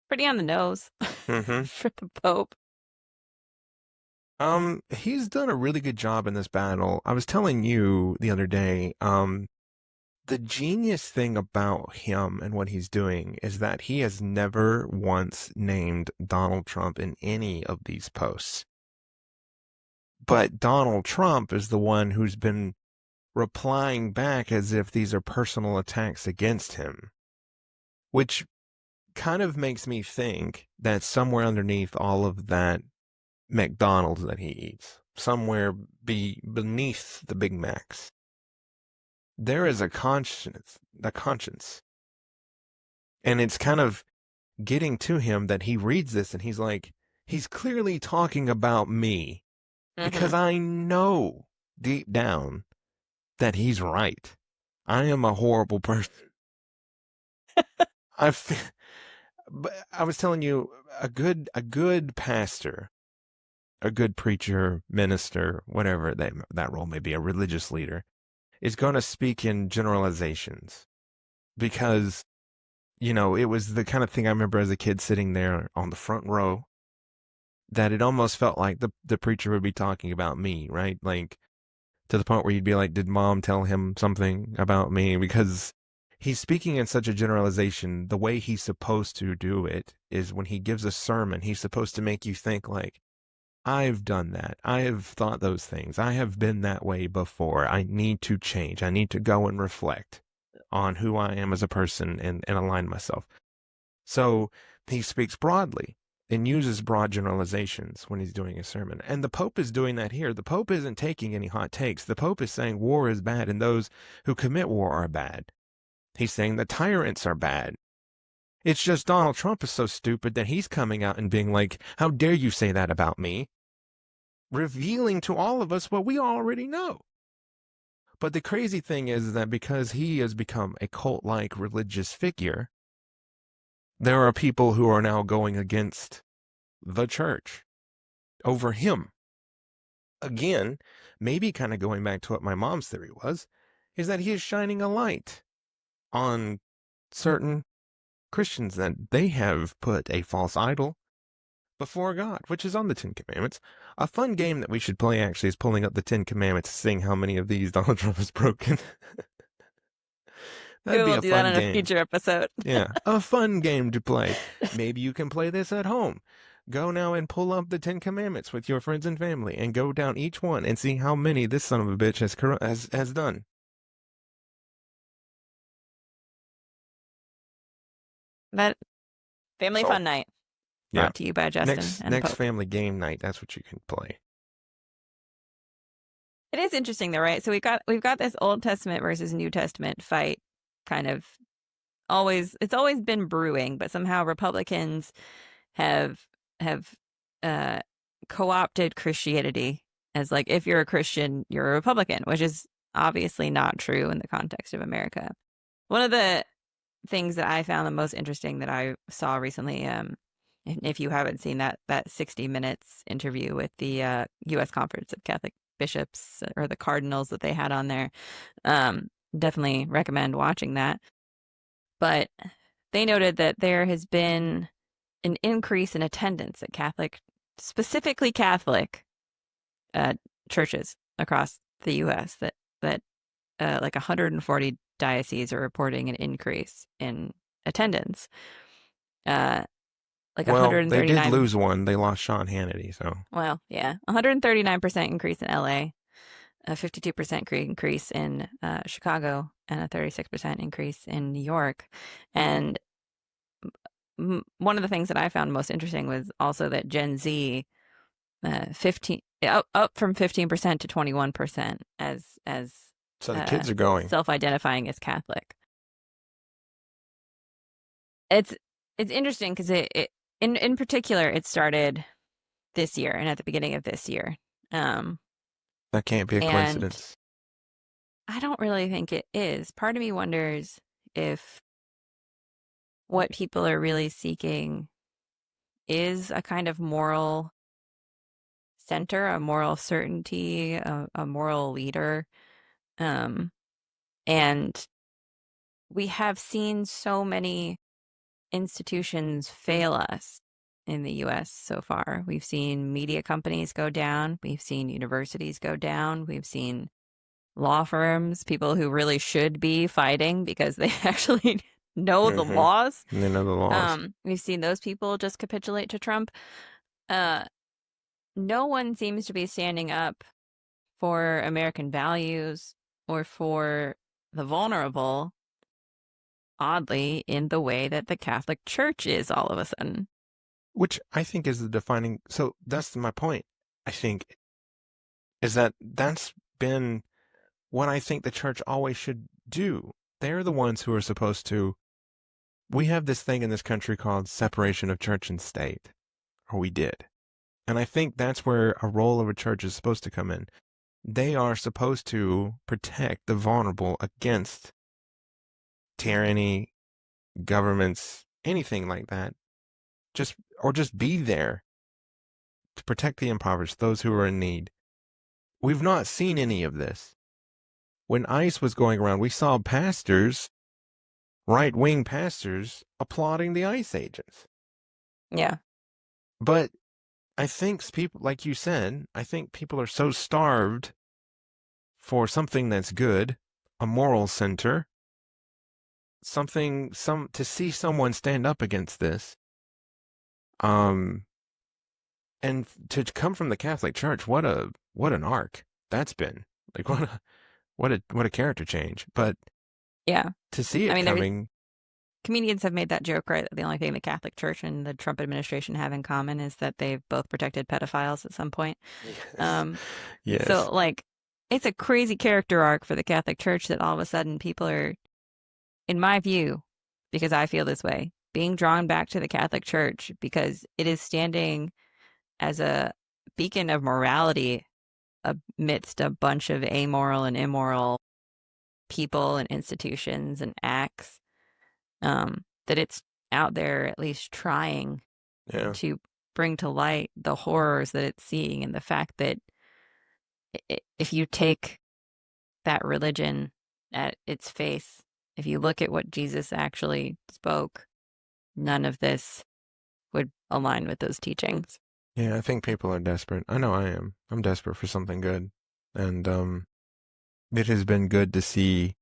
Pretty on the nose Mm-hmm. for the Pope. He's done a really good job in this battle. I was telling you the other day, the genius thing about him and what he's doing is that he has never once named Donald Trump in any of these posts. But Donald Trump is the one who's been replying back as if these are personal attacks against him, which kind of makes me think that somewhere underneath all of that McDonald's that he eats, somewhere beneath the Big Macs, there is a conscience. And it's kind of getting to him that he reads this and he's like, he's clearly talking about me because Mm-hmm. I know deep down that he's right. I am a horrible person. But I was telling you, a good pastor, a good preacher, minister, whatever that role may be, a religious leader, is going to speak in generalizations because, it was the kind of thing I remember as a kid sitting there on the front row that it almost felt like the preacher would be talking about me, right? Like to the point where you'd be like, did mom tell him something about me? Because he's speaking in such a generalization. The way he's supposed to do it is when he gives a sermon, he's supposed to make you think like, I've done that. I have thought those things. I have been that way before. I need to change. I need to go and reflect on who I am as a person and align myself. So he speaks broadly and uses broad generalizations when he's doing a sermon. And the Pope is doing that here. The Pope isn't taking any hot takes. The Pope is saying war is bad and those who commit war are bad. He's saying the tyrants are bad. It's just Donald Trump is so stupid that he's coming out and being like, how dare you say that about me? Revealing to all of us what we already know. But the crazy thing is that because he has become a cult-like religious figure, there are people who are now going against the church over him. Again, maybe kind of going back to what my mom's theory was, is that he is shining a light on certain Christians that they have put a false idol before God, which is on the Ten Commandments. A fun game that we should play actually is pulling up the Ten Commandments, seeing how many of these Donald Trump has broken. Maybe That'd be we'll a do that fun on a game. future episode. Yeah, a fun game to play. Maybe you can play this at home. Go now and pull up the Ten Commandments with your friends and family and go down each one and see how many this son of a bitch has done. That family So fun night yeah, brought to you by Justin and the next Pope. family game night. That's what you can play. It is interesting though, right? So we've got this Old Testament versus New Testament fight kind of it's always been brewing, but somehow Republicans have have uh co-opted Christianity as like if you're a Christian, you're a Republican, which is obviously not true in the context of America. One of the things that I found the most interesting that I saw recently, if you haven't seen that 60 Minutes interview with the U.S. Conference of Catholic Bishops or the cardinals that they had on there, um, definitely recommend watching that. But they noted that there has been an increase in attendance at specifically Catholic uh, churches across the U.S. That like 140 dioceses are reporting an increase in attendance. Uh, like Well, they did 139, lose one. They lost Sean Hannity, so well, yeah, 139% increase in LA, a 52% increase in Chicago, and a 36% increase in New York. And one of the things that I found most interesting was also that Gen Z, 15 up from 15% to 21% as so the uh, kids are going. self-identifying as Catholic. It's it's interesting because in particular it started this year and at the beginning of this year. Um, That can't be a and coincidence. I don't really think it is. Part of me wonders if what people are really seeking is a kind of moral center, a moral certainty, a moral leader. Um, and we have seen so many institutions fail us in the US so far. We've seen media companies go down, we've seen universities go down, we've seen law firms, people who really should be fighting because they actually know the Mm-hmm. laws. And they know the laws. We've seen those people just capitulate to Trump. Uh, no one seems to be standing up for American values or for the vulnerable, oddly, in the way that the Catholic Church is all of a sudden. Which I think is the defining. So that's my point. I think is that that's been what I think the church always should do. They're the ones who are supposed to. We have this thing in this country called separation of church and state, or we did. And I think that's where a role of a church is supposed to come in. They are supposed to protect the vulnerable against tyranny, governments, anything like that. Just be there to protect the impoverished, those who are in need. We've not seen any of this. When ICE was going around, we saw pastors, right-wing pastors, applauding the ICE agents. Yeah. But I think people, like you said, I think people are so starved for something that's good, a moral center, to see someone stand up against this. Um, and to come from the Catholic Church, what an arc that's been. Like what a character change. But Yeah. to see I it mean, there's coming, comedians have made that joke, right? That the only thing the Catholic Church and the Trump administration have in common is that they've both protected pedophiles at some point. yes, Um, yes, so like it's a crazy character arc for the Catholic Church that all of a sudden people are, in my view, because I feel this way, being drawn back to the Catholic Church because it is standing as a beacon of morality amidst a bunch of amoral and immoral people and institutions and acts. That it's out there at least trying yeah, to bring to light the horrors that it's seeing and the fact that if you take that religion at its face, if you look at what Jesus actually spoke, none of this would align with those teachings. yeah. I think people are desperate. I know I am. I'm desperate for something good, and it has been good to see.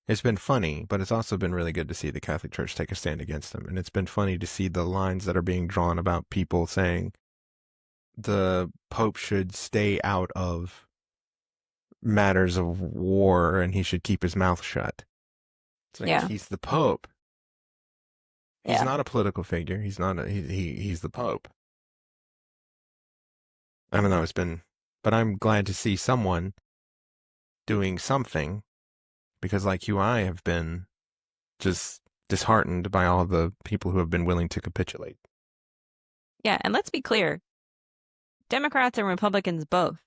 It's been funny, but it's also been really good to see the Catholic Church take a stand against them. And it's been funny to see the lines that are being drawn about people saying the Pope should stay out of matters of war and he should keep his mouth shut. It's like Yeah. he's the Pope. He's Yeah. not a political figure. He's not he's the Pope. I don't know, but I'm glad to see someone doing something because like you, I have been just disheartened by all the people who have been willing to capitulate. Yeah. And let's be clear, Democrats and Republicans both.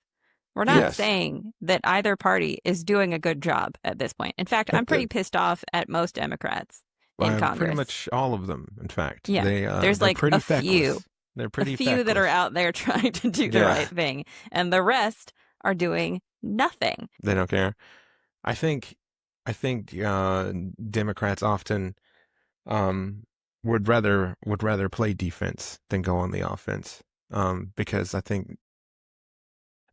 We're not Yes, saying that either party is doing a good job at this point. In fact, I'm pretty pissed off at most Democrats in pretty Congress. much all of them. In fact, Yeah. There's they're like pretty feckless. They're a pretty few that are feckless. out there trying to do the Yeah, right thing, and the rest are doing nothing. they don't care. I think Democrats often um, would rather play defense than go on the offense. Because I think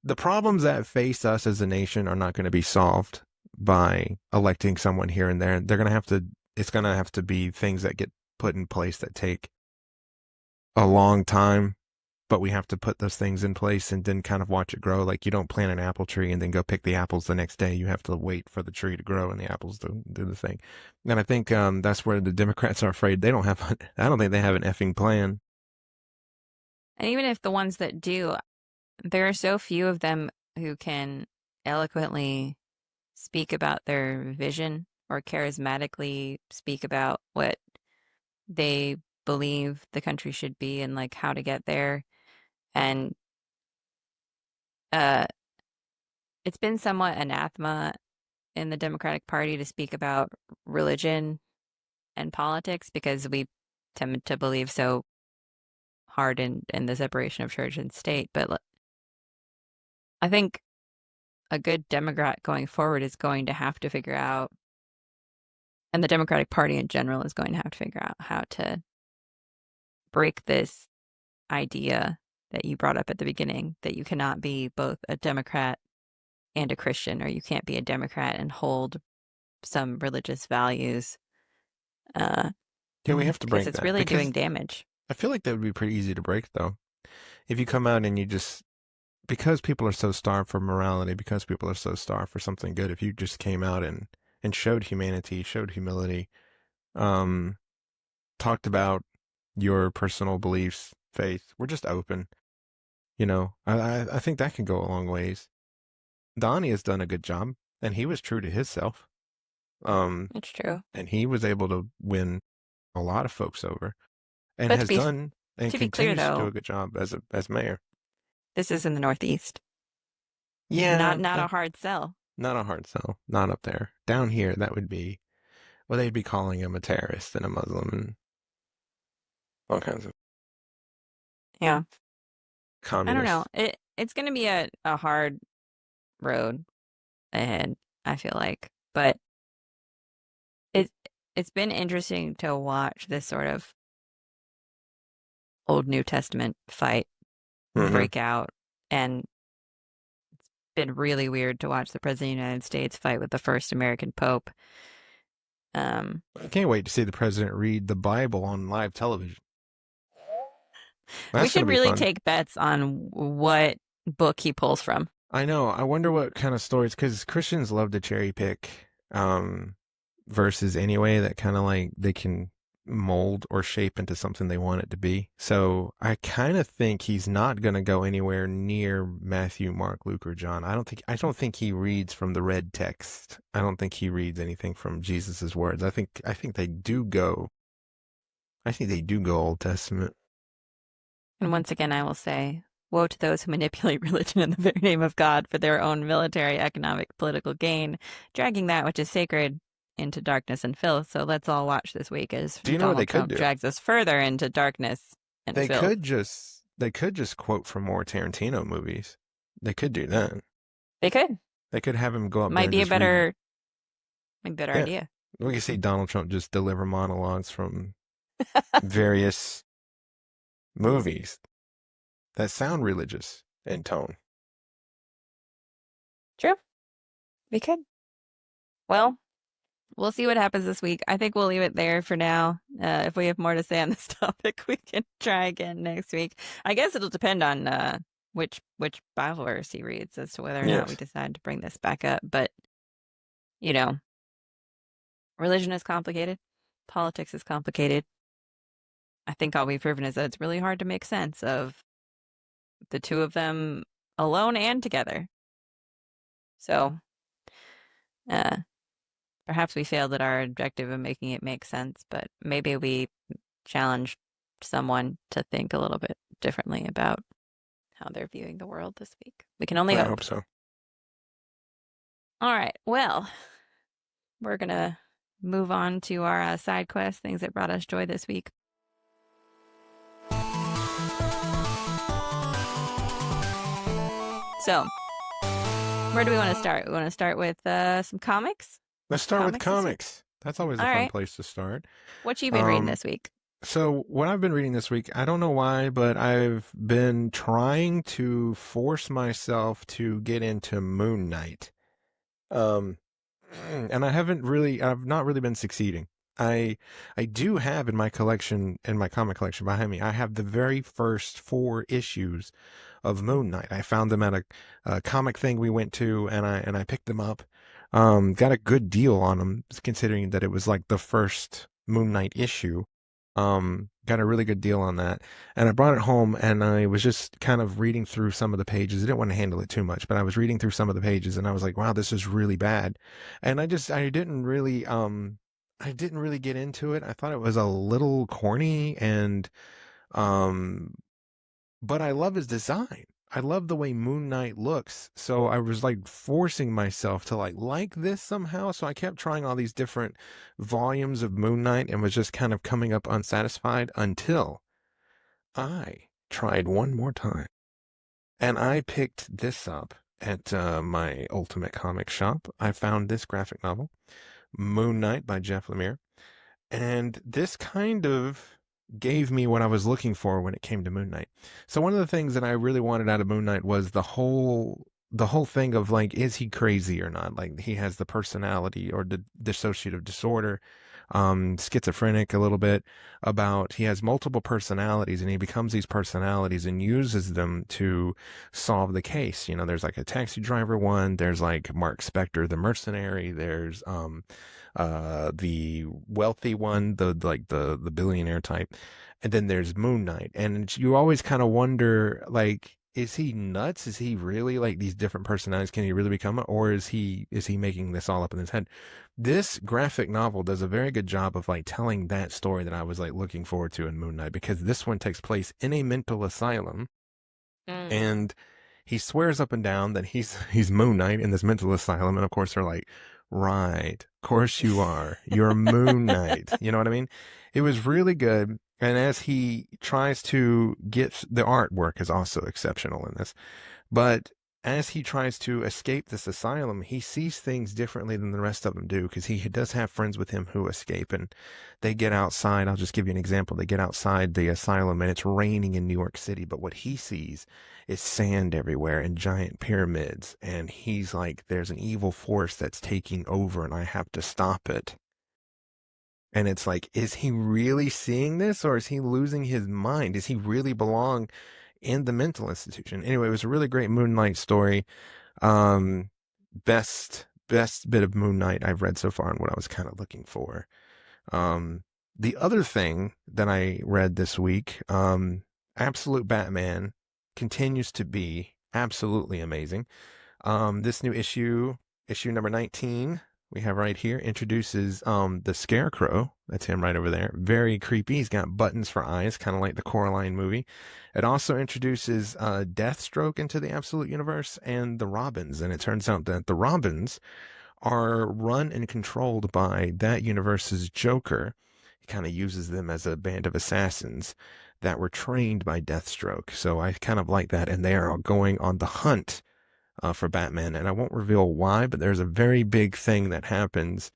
the problems that face us as a nation are not going to be solved by electing someone here and there. They're going to have to. It's going to have to be things that get put in place that take a long time. But we have to put those things in place and then kind of watch it grow. Like you don't plant an apple tree and then go pick the apples the next day. You have to wait for the tree to grow and the apples to do the thing. And I think that's where the Democrats are afraid they don't have. I don't think they have an effing plan. And even if the ones that do, there are so few of them who can eloquently speak about their vision or charismatically speak about what they believe the country should be and like how to get there. And uh, it's been somewhat anathema in the Democratic Party to speak about religion and politics because we tend to believe so hard in the separation of church and state. But I think a good Democrat going forward is going to have to figure out, and the Democratic Party in general is going to have to figure out how to break this idea that you brought up at the beginning that you cannot be both a Democrat and a Christian, or you can't be a Democrat and hold some religious values, uh, Yeah, we have to because break it's that really because doing damage. I feel like that would be pretty easy to break though. If you come out and you just because people are so starved for morality, because people are so starved for something good, if you just came out and showed humanity, showed humility, um, talked about your personal beliefs, faith, we're just open. I think that can go a long ways. Donnie has done a good job, and he was true to himself. Um, It's true. and he was able to win a lot of folks over, and But has done and to be clear continues to do though, a good job as mayor. this is in the Northeast. Yeah, Not a hard sell. not a hard sell. Not up there. Down here, that would be well, they'd be calling him a terrorist and a Muslim and all kinds of Yeah. I don't know. communists. It's gonna be a hard road ahead, I feel like. But it it's been interesting to watch this sort of Old New Testament fight Hmm. break out, and been really weird to watch the President of the United States fight with the first American Pope. Um, I can't wait to see the president read the Bible on live television. we That's gonna should be really fun. take bets on what book he pulls from. I know. I wonder what kind of stories, because Christians love to cherry pick verses anyway that kind of like they can mold or shape into something they want it to be. So I kind of think he's not going to go anywhere near Matthew, Mark, Luke, or John. I don't think he reads from the red text. I don't think he reads anything from Jesus's words. I think they do go. I think they do go Old Testament. And once again, I will say, woe to those who manipulate religion in the very name of God for their own military, economic, political gain, dragging that which is sacred into darkness and filth. So let's all watch this week as Do you know what they Donald could Trump do? drags us further into darkness and They filth. could just they could just quote from more Tarantino movies. They could do that. They could. They could have him go up there Might and be a just read. better Yeah, idea. we can see Donald Trump just deliver monologues from various movies that sound religious in tone. True. We could. Well, we'll see what happens this week. I think we'll leave it there for now. If we have more to say on this topic, we can try again next week. I guess it'll depend on which Bible verse he reads as to whether or not we Yes. decide to bring this back up. But you know, religion is complicated, politics is complicated, I think all we've proven is that it's really hard to make sense of the two of them alone and together. So, uh, perhaps we failed at our objective of making it make sense, but maybe we challenged someone to think a little bit differently about how they're viewing the world this week. We can only I hope. hope so. All right. Well, we're gonna move on to our side quest, things that brought us joy this week. So, where do we want to start? We want to start with some comics. Let's start with Comics this week. comics. That's always a All fun right. place to start. What you been reading Um, this week? so what I've been reading this week, I don't know why, but I've been trying to force myself to get into Moon Knight. Um, and I've not really been succeeding. I I do have in my collection, in my comic collection behind me, I have the very first four issues of Moon Knight. I found them at a comic thing we went to, and I picked them up. Got a good deal on them, considering that it was like the first Moon Knight issue. Got a really good deal on that, and I brought it home, and I was just kind of reading through some of the pages. I didn't want to handle it too much, but I was reading through some of the pages, and I was like, "Wow, this is really bad," and I didn't really get into it. I thought it was a little corny and um but I love his design. I love the way Moon Knight looks. So I was like forcing myself to like this somehow. So I kept trying all these different volumes of Moon Knight and was just kind of coming up unsatisfied until I tried one more time. And I picked this up at my Ultimate Comic shop. I found this graphic novel, Moon Knight by Jeff Lemire. And this kind of gave me what I was looking for when it came to Moon Knight. So one of the things that I really wanted out of Moon Knight was the whole thing of like, is he crazy or not? Like he has the personality or the dissociative disorder, schizophrenic a little bit about he has multiple personalities and he becomes these personalities and uses them to solve the case. You know, there's like a taxi driver one, there's like Mark Spector, the mercenary, there's the wealthy one, the billionaire type, and then there's Moon Knight, and you always kind of wonder like, is he nuts? Is he really like these different personalities? Can he really become it, or is he making this all up in his head? This graphic novel does a very good job of like telling that story that I was like looking forward to in Moon Knight, because this one takes place in a mental asylum, Mm. and he swears up and down that he's Moon Knight in this mental asylum, and of course they're like, right, of course you are. You're Moon Knight. You know what I mean? It was really good. And as he tries to get the artwork is also exceptional in this. But as he tries to escape this asylum, he sees things differently than the rest of them do, because he does have friends with him who escape, and they get outside. I'll just give you an example. They get outside the asylum and it's raining in New York City, but what he sees is sand everywhere and giant pyramids. And he's like, there's an evil force that's taking over and I have to stop it. And it's like, is he really seeing this, or is he losing his mind? Does he really belong in the mental institution? Anyway, it was a really great Moon Knight story. Um, best bit of Moon Knight I've read so far, and what I was kind of looking for. Um, the other thing that I read this week, Absolute Batman continues to be absolutely amazing. This new issue number 19, we have right here, introduces the Scarecrow. That's him right over there. Very creepy. He's got buttons for eyes, kind of like the Coraline movie. It also introduces Deathstroke into the Absolute Universe and the Robins. And it turns out that the Robins are run and controlled by that universe's Joker. He kind of uses them as a band of assassins that were trained by Deathstroke. So I kind of like that. And they are going on the hunt for Batman. And I won't reveal why, but there's a very big thing that happens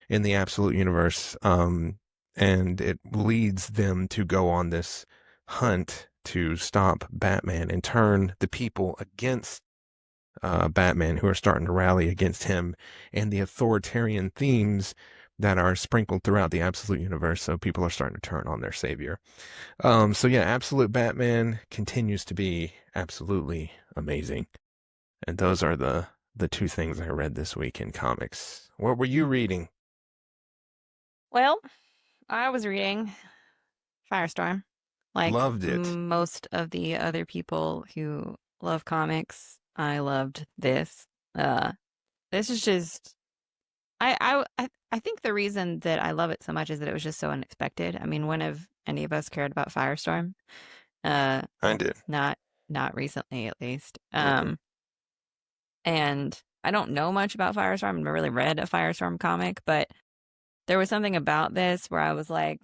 in the Absolute Universe. And it leads them to go on this hunt to stop Batman and turn the people against Batman, who are starting to rally against him, and the authoritarian themes that are sprinkled throughout the Absolute Universe. So people are starting to turn on their savior. So yeah, Absolute Batman continues to be absolutely amazing. And those are the two things I read this week in comics. What were you reading? Well, I was reading Firestorm. Like Loved it. most of the other people who love comics, I loved this. Uh, this is just I think the reason that I love it so much is that it was just so unexpected. I mean, when have any of us cared about Firestorm? Uh, I did. not not recently at least. Mm-mm. And I don't know much about Firestorm. I've never really read a Firestorm comic, but there was something about this where I was I'm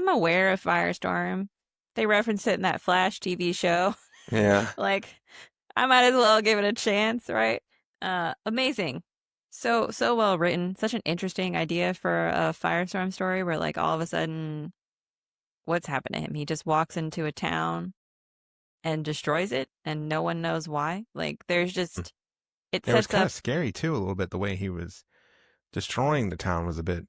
aware of Firestorm. They referenced it in that Flash TV show. Yeah. Like, I might as well give it a chance, right? Amazing. So well written. Such an interesting idea for a Firestorm story where like all of a sudden what's happened to him? He just walks into a town and destroys it and no one knows why. Like there's Mm. just it It was sets kind up of scary too, a little bit. The way he was destroying the town was a bit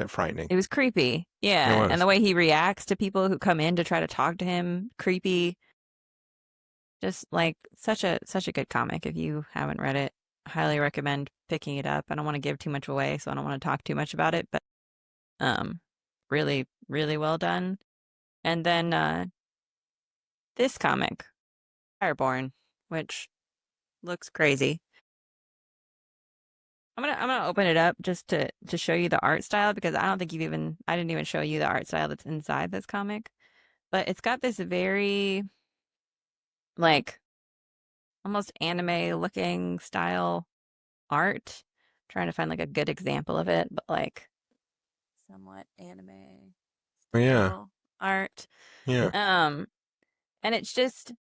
frightening. it was creepy. It Yeah. And was. the way he reacts to people who come in to try to talk to him, creepy. Just like such a good comic. If you haven't read it, highly recommend picking it up. I don't want to give too much away, so I don't want to talk too much about it, but um really, really well done. And then this comic, Fireborn, which looks crazy. I'm gonna open it up just to show you the art style because I don't think I didn't even show you the art style that's inside this comic. But it's got this very like almost anime looking style art. Trying to find like a good example of it, but like somewhat anime Yeah. style art. Yeah. Um, and it's just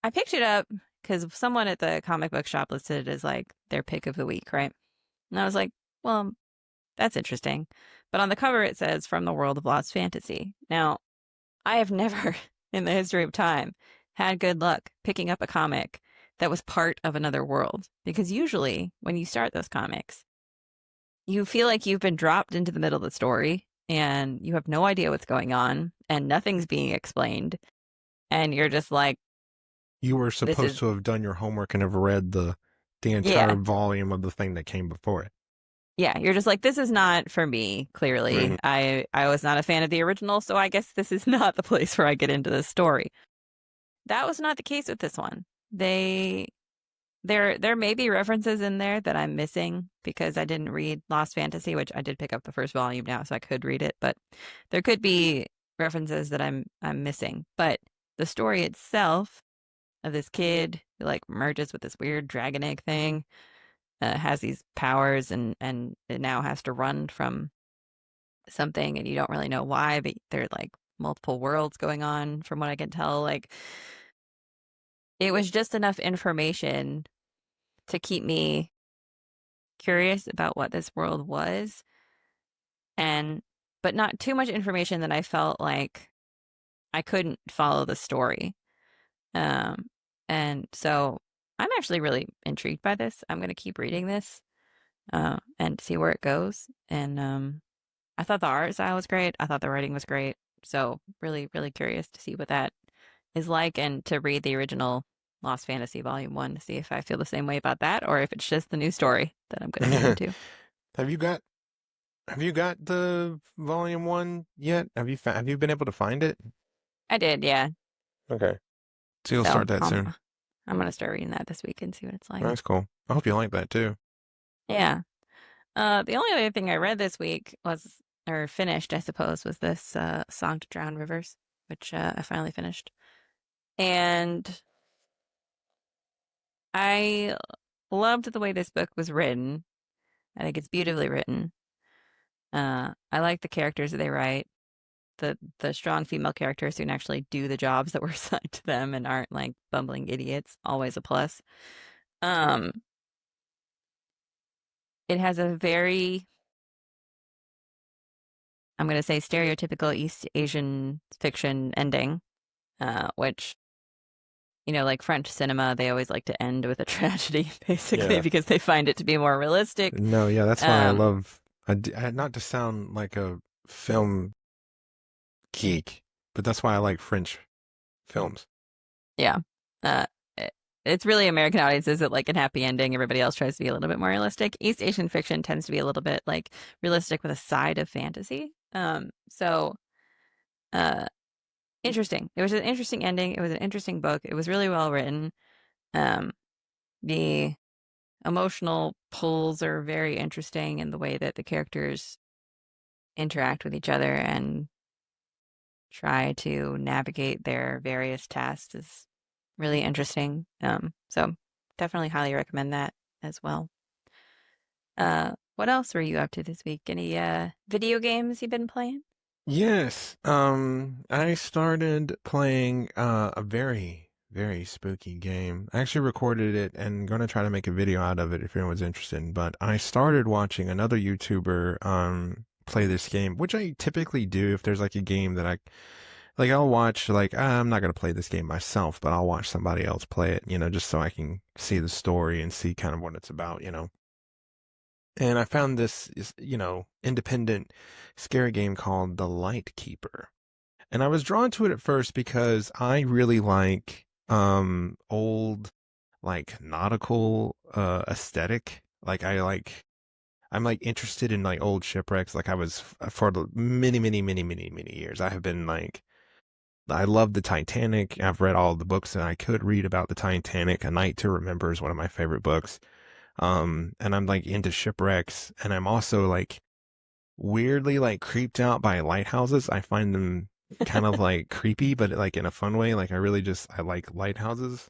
I picked it up because someone at the comic book shop listed it as like their pick of the week, right? And I was like, well, that's interesting. But on the cover it says from the world of lost fantasy. Now, I have never in the history of time had good luck picking up a comic that was part of another world because usually when you start those comics, you feel like you've been dropped into the middle of the story and you have no idea what's going on and nothing's being explained. And you're just like, You were this supposed is, to have done your homework and have read the entire yeah, volume of the thing that came before it. yeah. You're just like, this is not for me, clearly. Hmm. I was not a fan of the original, so I guess this is not the place where I get into this story. That was not the case with this one. They there may be references in there that I'm missing because I didn't read Lost Fantasy, which I did pick up the first volume now, so I could read it, but there could be references that I'm missing. But the story itself of this kid who like merges with this weird dragon egg thing, has these powers and it now has to run from something and you don't really know why, but there are like multiple worlds going on from what I can tell. Like it was just enough information to keep me curious about what this world was and but not too much information that I felt like I couldn't follow the story. Um and so I'm actually really intrigued by this. I'm going to keep reading this and see where it goes. And I thought the art style was great. I thought the writing was great. So really, really curious to see what that is like and to read the original Lost Fantasy Volume 1 to see if I feel the same way about that or if it's just the new story that I'm going to be into. Have you got Have you got the volume one yet? Have you been able to find it? I did, yeah. Okay. So you'll So start that soon. I'm gonna start reading that this week and see what it's like. That's cool. I hope you like that too. Yeah. The only other thing I read this week was, or finished, I suppose, was this Song to Drown Rivers, which I finally finished. And I loved the way this book was written. I think it's beautifully written. I like the characters that they write, the strong female characters who can actually do the jobs that were assigned to them and aren't like bumbling idiots. Always a plus. Um, it has a very, I'm going to say, stereotypical East Asian fiction ending, which, you know, like French cinema, they always like to end with a tragedy, basically, Yeah. because they find it to be more realistic. No, yeah, that's why I Um, love. Not to sound like a film geek, but that's why I like French films. yeah. Uh, it's really American audiences that like a happy ending. Everybody else tries to be a little bit more realistic. East Asian fiction tends to be a little bit like realistic with a side of fantasy. So uh interesting. It was an interesting ending. It was an interesting book. It was really well written. Um the emotional pulls are very interesting in the way that the characters interact with each other and try to navigate their various tasks is really interesting. So definitely highly recommend that as well. What else were you up to this week? Any video games you've been playing? Yes. I started playing a very, very spooky game. I actually recorded it and gonna try to make a video out of it if anyone's interested. But I started watching another YouTuber play this game, which I typically do if there's like a game that I like I'll watch like I'm not gonna play this game myself, but I'll watch somebody else play it, just so I can see the story and see kind of what it's about. And I found this, independent scary game called The Light Keeper. And I was drawn to it at first because I really like old like nautical aesthetic. I'm like interested in like old shipwrecks. Like I was for the many, many, many, many, many years. I have been like I love the Titanic. I've read all the books that I could read about the Titanic. A Night to Remember is one of my favorite books. And I'm like into shipwrecks, and I'm also like weirdly like creeped out by lighthouses. I find them kind of like creepy, but like in a fun way. Like I like lighthouses.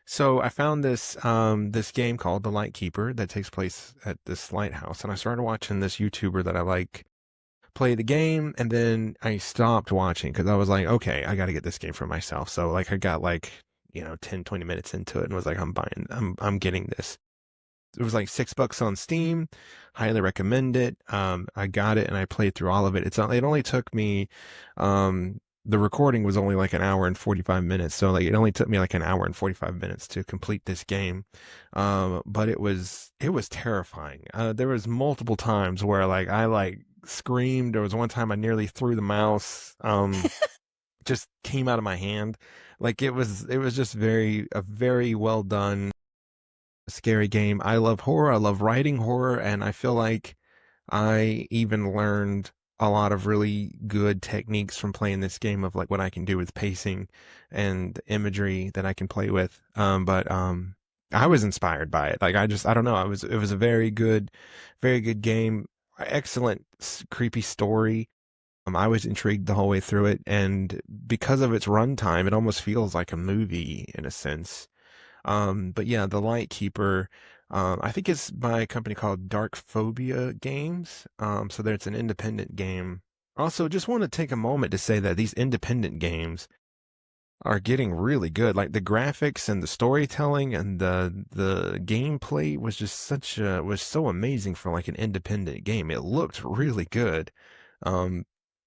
So I found this game called The Light Keeper that takes place at this lighthouse, and I started watching this YouTuber that I like play the game, and then I stopped watching because I was like, okay, I got to get this game for myself. So like I got like 10, 20 minutes into it and was like, I'm getting this. It was like $6 on Steam. Highly recommend it. I got it and I played through all of it. It only took me, the recording was only like an hour and 45 minutes. So like it only took me like an hour and 45 minutes to complete this game. But it was terrifying. There was multiple times where like I like screamed. There was one time I nearly threw the mouse. Just came out of my hand. Like it was just a very well done scary game. I love horror. I love writing horror, and I feel like I even learned a lot of really good techniques from playing this game of like what I can do with pacing and imagery that I can play with. But I was inspired by it. Like I don't know. It was a very good game. Excellent creepy story. I was intrigued the whole way through it, and because of its runtime, it almost feels like a movie in a sense. But yeah, The Light Keeper, I think it's by a company called Dark Phobia Games. So there's an independent game. Also, just want to take a moment to say that these independent games are getting really good. Like the graphics and the storytelling and the gameplay was so amazing for like an independent game. It looked really good. Um,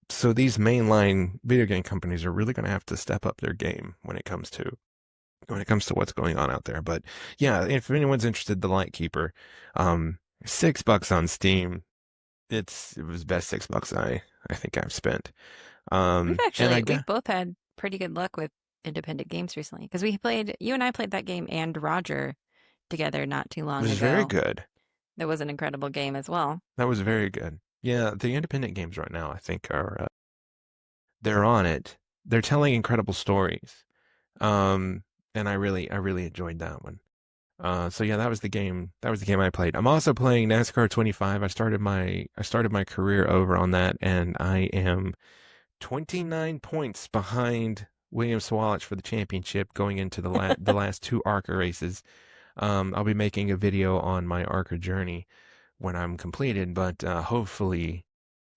so these mainline video game companies are really going to have to step up their game when it comes to what's going on out there. But yeah, if anyone's interested, The Light Keeper, um, $6 on Steam. It was the best $6 I think I've spent. And I We've got both had pretty good luck with independent games recently because you and I played that game and Roger together not too it long was very ago. good. That was an incredible game as well. That was very good. Yeah, the independent games right now I think are they're on it. They're telling incredible stories. Um, and I really enjoyed that one. So yeah, that was the game. That was the game I played. I'm also playing NASCAR 25. I started my career over on that, and I am 29 points behind William Sawalich for the championship going into the last two ARCA races. I'll be making a video on my ARCA journey when I'm completed, but hopefully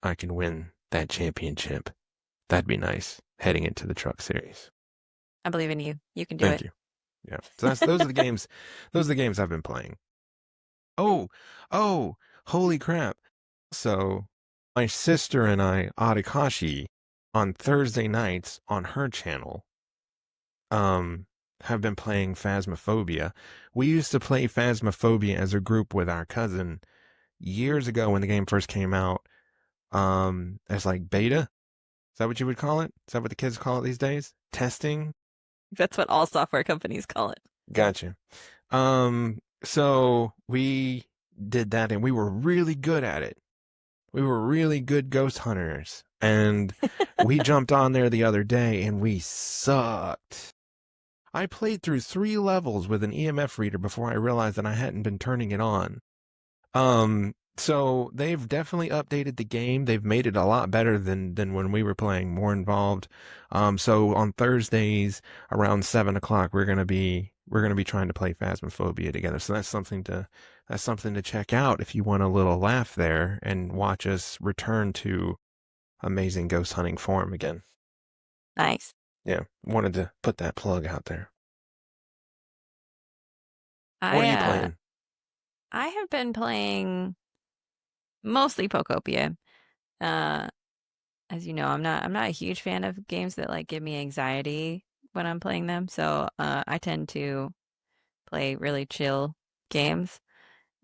I can win that championship. That'd be nice heading into the Truck Series. I believe in you. You can do Thank it. you. Yeah. So those are the games. Those are the games I've been playing. Oh, oh, holy crap. So, my sister and I, Adikashi, on Thursday nights on her channel, um, have been playing Phasmophobia. We used to play Phasmophobia as a group with our cousin years ago when the game first came out, as like beta. Is that what you would call it? Is that what the kids call it these days? Testing? That's what all software companies call it. Gotcha. So we did that and we were really good at it. We were really good ghost hunters. And we jumped on there the other day and we sucked. I played through 3 levels with an EMF reader before I realized that I hadn't been turning it on. So they've definitely updated the game. They've made it a lot better than when we were playing, more involved. So on Thursdays around 7 o'clock, we're gonna be trying to play Phasmophobia together. So that's something to check out if you want a little laugh there and watch us return to amazing ghost hunting form again. Nice. Yeah, wanted to put that plug out there. What are I you uh playing? I have been playing mostly Pokopia. Uh as you know, I'm not a huge fan of games that like give me anxiety when I'm playing them. So I tend to play really chill games.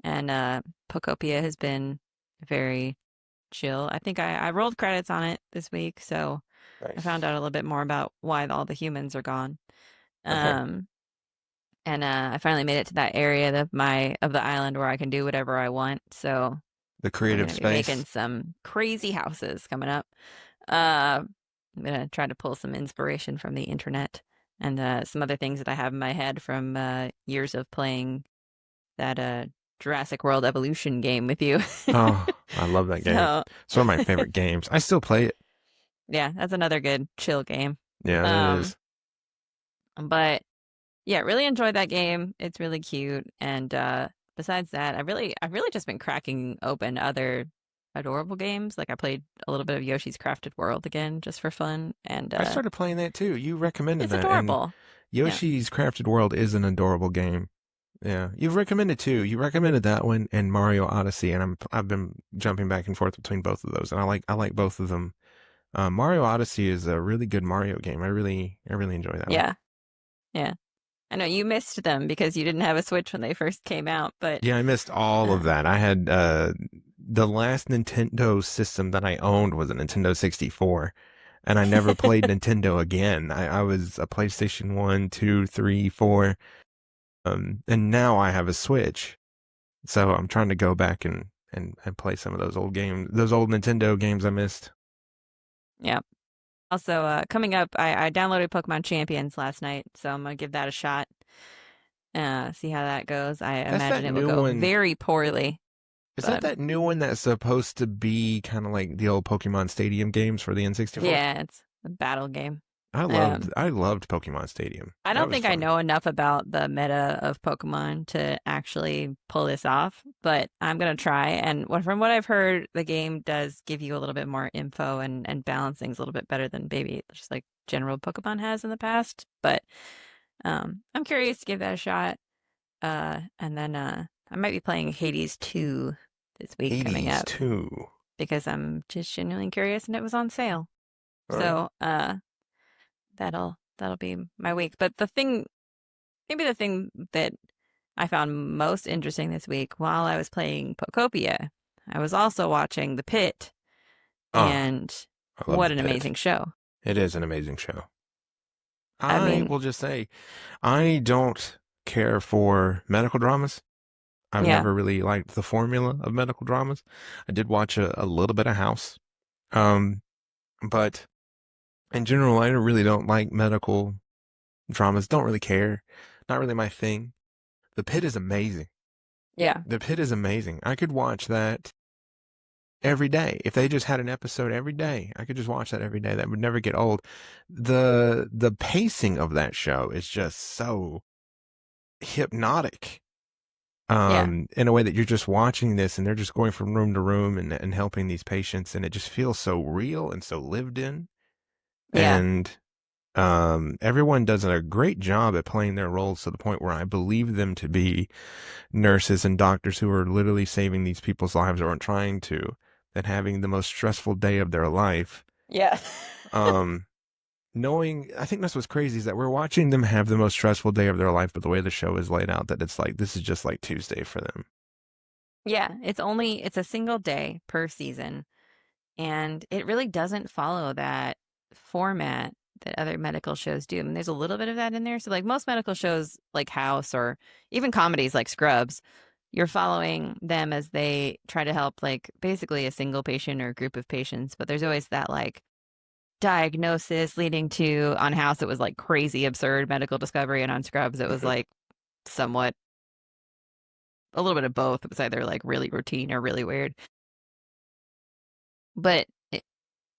And Pokopia has been very chill. I think I rolled credits on it this week, so I found Nice. out a little bit more about why all the humans are gone. Okay. Um, and I finally made it to that area of the island where I can do whatever I want. So The we're creative gonna be making space. some crazy houses coming up. Uh, I'm gonna try to pull some inspiration from the internet and some other things that I have in my head from years of playing that Jurassic World Evolution game with you. Oh, I love that game. So It's one of my favorite games. I still play it. yeah, that's another good chill game. Yeah, that Um, is. but yeah, really enjoyed that game. It's really cute. And besides that, I've really just been cracking open other adorable games. Like I played a little bit of Yoshi's Crafted World again just for fun. And I started playing that too. You recommended it's that, and adorable. Yeah. Yoshi's Crafted World is an adorable game. Yeah, you've recommended two. You recommended that one and Mario Odyssey, and I've been jumping back and forth between both of those, and I like both of them. Mario Odyssey is a really good Mario game. I really enjoy that one. Yeah. Yeah. I know you missed them because you didn't have a Switch when they first came out, but Yeah, I missed all of uh that. I had the last Nintendo system that I owned was a Nintendo 64, and I never played Nintendo again. I was a PlayStation 1, 2, 3, 4, and now I have a Switch. So I'm trying to go back and play some of those old games, those old Nintendo games I missed. yeah. Also, coming up, I downloaded Pokemon Champions last night, so I'm gonna give that a shot. See how that goes. I That's imagine that it will new go one. very poorly, Is that but that new one that's supposed to be kind of like the old Pokemon Stadium games for the N64? yeah, it's a battle game. I loved Um, I loved Pokemon Stadium. I That don't was think I fun. know enough about the meta of Pokemon to actually pull this off, but I'm gonna try. And from what I've heard, the game does give you a little bit more info and balance things a little bit better than maybe just like general Pokemon has in the past. But I'm curious to give that a shot. And then I might be playing Hades 2 this week coming Hades up 2. because I'm just genuinely curious and it was on sale. All right. So that'll be my week. But maybe the thing that I found most interesting this week while I was playing Pocopia, I was also watching The Pit, Oh, and I love what The an Pit. amazing show. It is an amazing show. I I mean, will just say, I don't care for medical dramas. I've yeah, never really liked the formula of medical dramas. I did watch a little bit of House. Um, but in general, I really don't like medical dramas. Don't really care. Not really my thing. The Pit is amazing. yeah, The Pit is amazing. I could watch that every day. If they just had an episode every day, I could just watch that every day. That would never get old. The pacing of that show is just so hypnotic. yeah, In a way that you're just watching this and they're just going from room to room and helping these patients and it just feels so real and so lived in. yeah, And everyone does a great job at playing their roles to the point where I believe them to be nurses and doctors who are literally saving these people's lives or aren't trying to, and having the most stressful day of their life. yeah. Um, Knowing, I think that's what's crazy is that we're watching them have the most stressful day of their life, but the way the show is laid out, that it's like this is just like Tuesday for them. Yeah, it's a single day per season, and it really doesn't follow that format that other medical shows do. I mean, there's a little bit of that in there. So like most medical shows like House or even comedies like Scrubs, you're following them as they try to help like basically a single patient or a group of patients, but there's always that like diagnosis leading to on House it was like crazy absurd medical discovery, and on Scrubs it was Mhm. like somewhat a little bit of both. It was either like really routine or really weird. But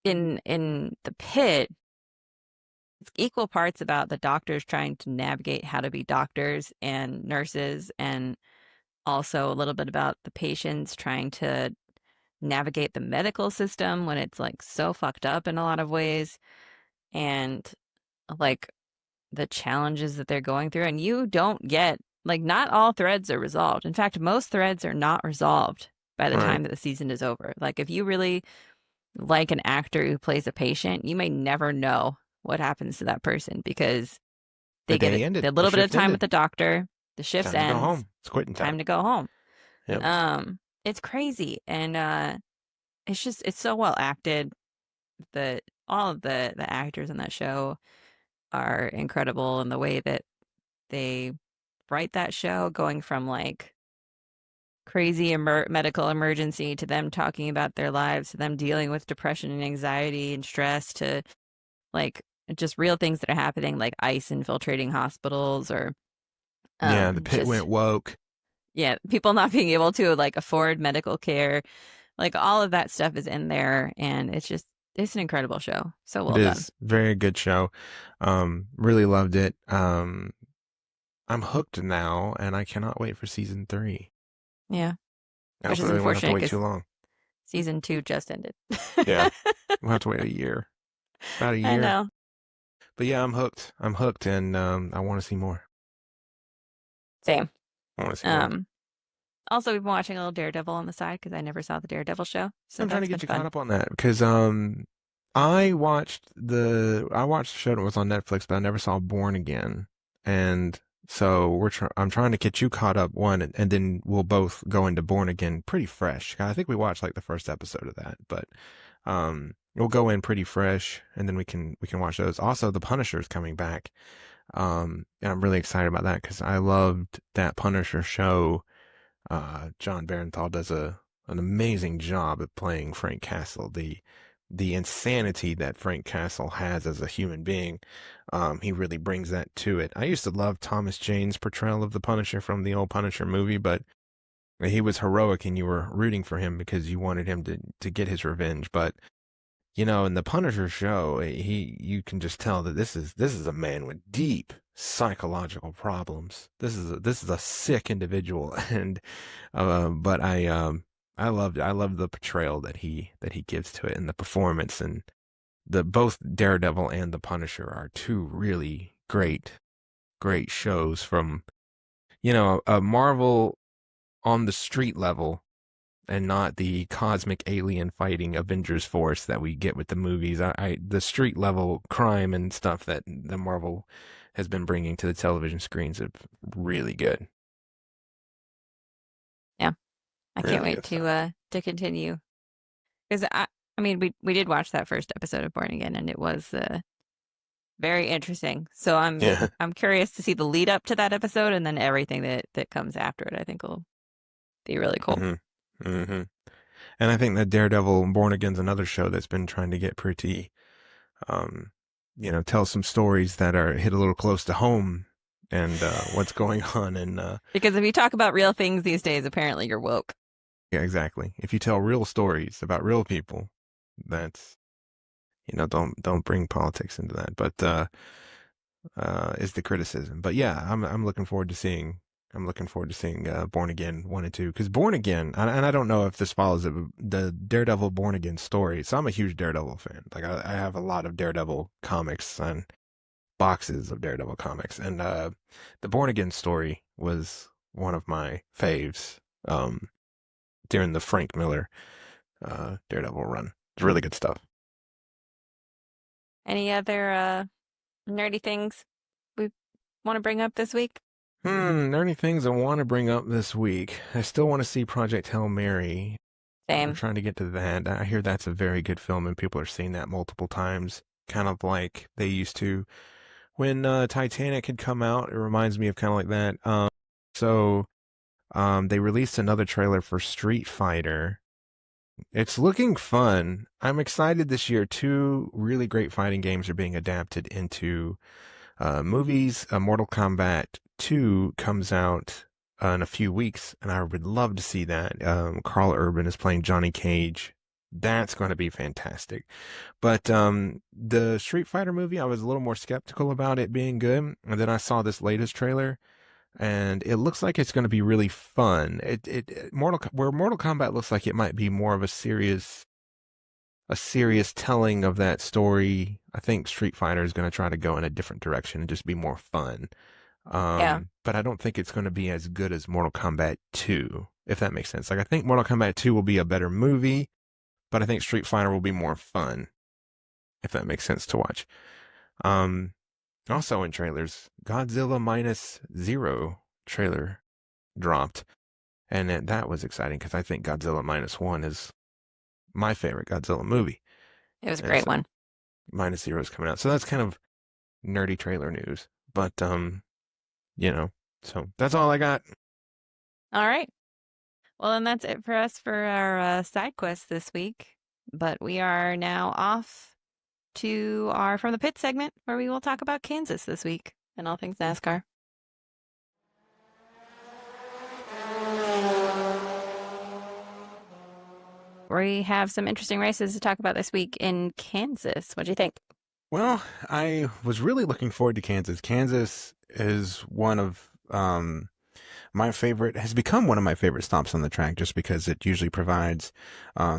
in the pit, it's equal parts about the doctors trying to navigate how to be doctors and nurses, and also a little bit about the patients trying to navigate the medical system when it's like so fucked up in a lot of ways, and like the challenges that they're going through. And you don't get like not all threads are resolved. In fact, most threads are not resolved by the Right. time that the season is over. Like if you really like an actor who plays a patient, you may never know what happens to that person because The they get day ended. a The little bit of shift time with ended. the doctor, the shift Time to go ends, home. It's quitting time. time to go home. Yep. It's crazy, and it's just it's so well acted. The all of the actors in that show are incredible in the way that they write that show, going from like crazy medical emergency to them talking about their lives to them dealing with depression and anxiety and stress to like just real things that are happening like ice infiltrating hospitals or Yeah, the pit went just woke. yeah, people not being able to like afford medical care. Like all of that stuff is in there, and it's just it's an incredible show. So It well done. is very good show. Really loved it. I'm hooked now, and I cannot wait for season 3. Yeah, which is Hopefully, we won't have to unfortunate wait because too long. season 2 just ended. Yeah, we'll have to wait a year, about a I year. know. But yeah, I'm hooked. I'm hooked, and I want to see more. Same. I want to see more. Um, Also, we've been watching a little Daredevil on the side because I never saw the Daredevil show, so I'm trying to that's been get you caught fun. up on that because I watched the show that was on Netflix, but I never saw Born Again, and so I'm trying to get you caught up one, and then we'll both go into Born Again pretty fresh. I think we watched like the first episode of that, but we'll go in pretty fresh, and then we can watch those. Also, The Punisher's coming back, and I'm really excited about that because I loved that Punisher show. John Barenthal does an amazing job at playing Frank Castle. The insanity that Frank Castle has as a human being, he really brings that to it. I used to love Thomas Jane's portrayal of the Punisher from the old Punisher movie, but he was heroic and you were rooting for him because you wanted him to get his revenge. But in the Punisher show, you can just tell that this is a man with deep psychological problems. This is a sick individual, and but I love the portrayal that he gives to it and the performance and the both Daredevil and the Punisher are two really great shows from a Marvel on the street level and not the cosmic alien fighting Avengers force that we get with the movies. The street level crime and stuff that the Marvel has been bringing to the television screens are really good, Yeah, I can't really wait good stuff. to continue because I mean we did watch that first episode of Born Again and it was very interesting. So Yeah. I'm curious to see the lead up to that episode and then everything that comes after it. I think will be really cool. hmm hmm And I think that Daredevil Born Again's another show that's been trying to get pretty, um, tell some stories that are hit a little close to home and what's going on. And Because if you talk about real things these days, apparently you're woke. yeah, exactly. If you tell real stories about real people, that's don't bring politics into that. But is the criticism. But yeah, I'm looking forward to seeing. I'm looking forward to seeing Born Again 1 and 2 because Born Again, and I don't know if this follows the Daredevil Born Again story. So I'm a huge Daredevil fan. Like I have a lot of Daredevil comics and boxes of Daredevil comics, and the Born Again story was one of my faves um, during the Frank Miller Daredevil run. It's really good stuff. Any other nerdy things we want to bring up this week? There are any things I want to bring up this week. I still want to see Project Hail Mary. We're Same. trying to get to that. I hear that's a very good film, and people are seeing that multiple times, kind of like they used to when Titanic had come out. It reminds me of kind of like that. So They released another trailer for Street Fighter. It's looking fun. I'm excited this year. Two really great fighting games are being adapted into movies. Mortal Kombat 2 comes out in a few weeks, and I would love to see that. Carl Urban is playing Johnny Cage. That's going to be fantastic. But the Street Fighter movie, I was a little more skeptical about it being good. And then I saw this latest trailer, and it looks like it's going to be really fun. Where Mortal Kombat looks like it might be more of a serious telling of that story. I think Street Fighter is going to try to go in a different direction and just be more fun. Yeah. But I don't think it's going to be as good as Mortal Kombat 2, if that makes sense. Like, I think Mortal Kombat 2 will be a better movie, but I think Street Fighter will be more fun, if that makes sense to watch. Um, Also in trailers, Godzilla Minus Zero trailer dropped, and that was exciting because I think Godzilla Minus One is my favorite Godzilla movie, It was a and great so one. Minus Zero is coming out. So that's kind of nerdy trailer news, but you know, so that's all I got. All right. Well, then that's it for us for our side quest this week. But we are now off to our From the Pit segment where we will talk about Kansas this week and all things NASCAR. We have some interesting races to talk about this week in Kansas. What do you think? Well, I was really looking forward to Kansas. Kansas is one of my favorite, has become one of my favorite stops on the track just because it usually provides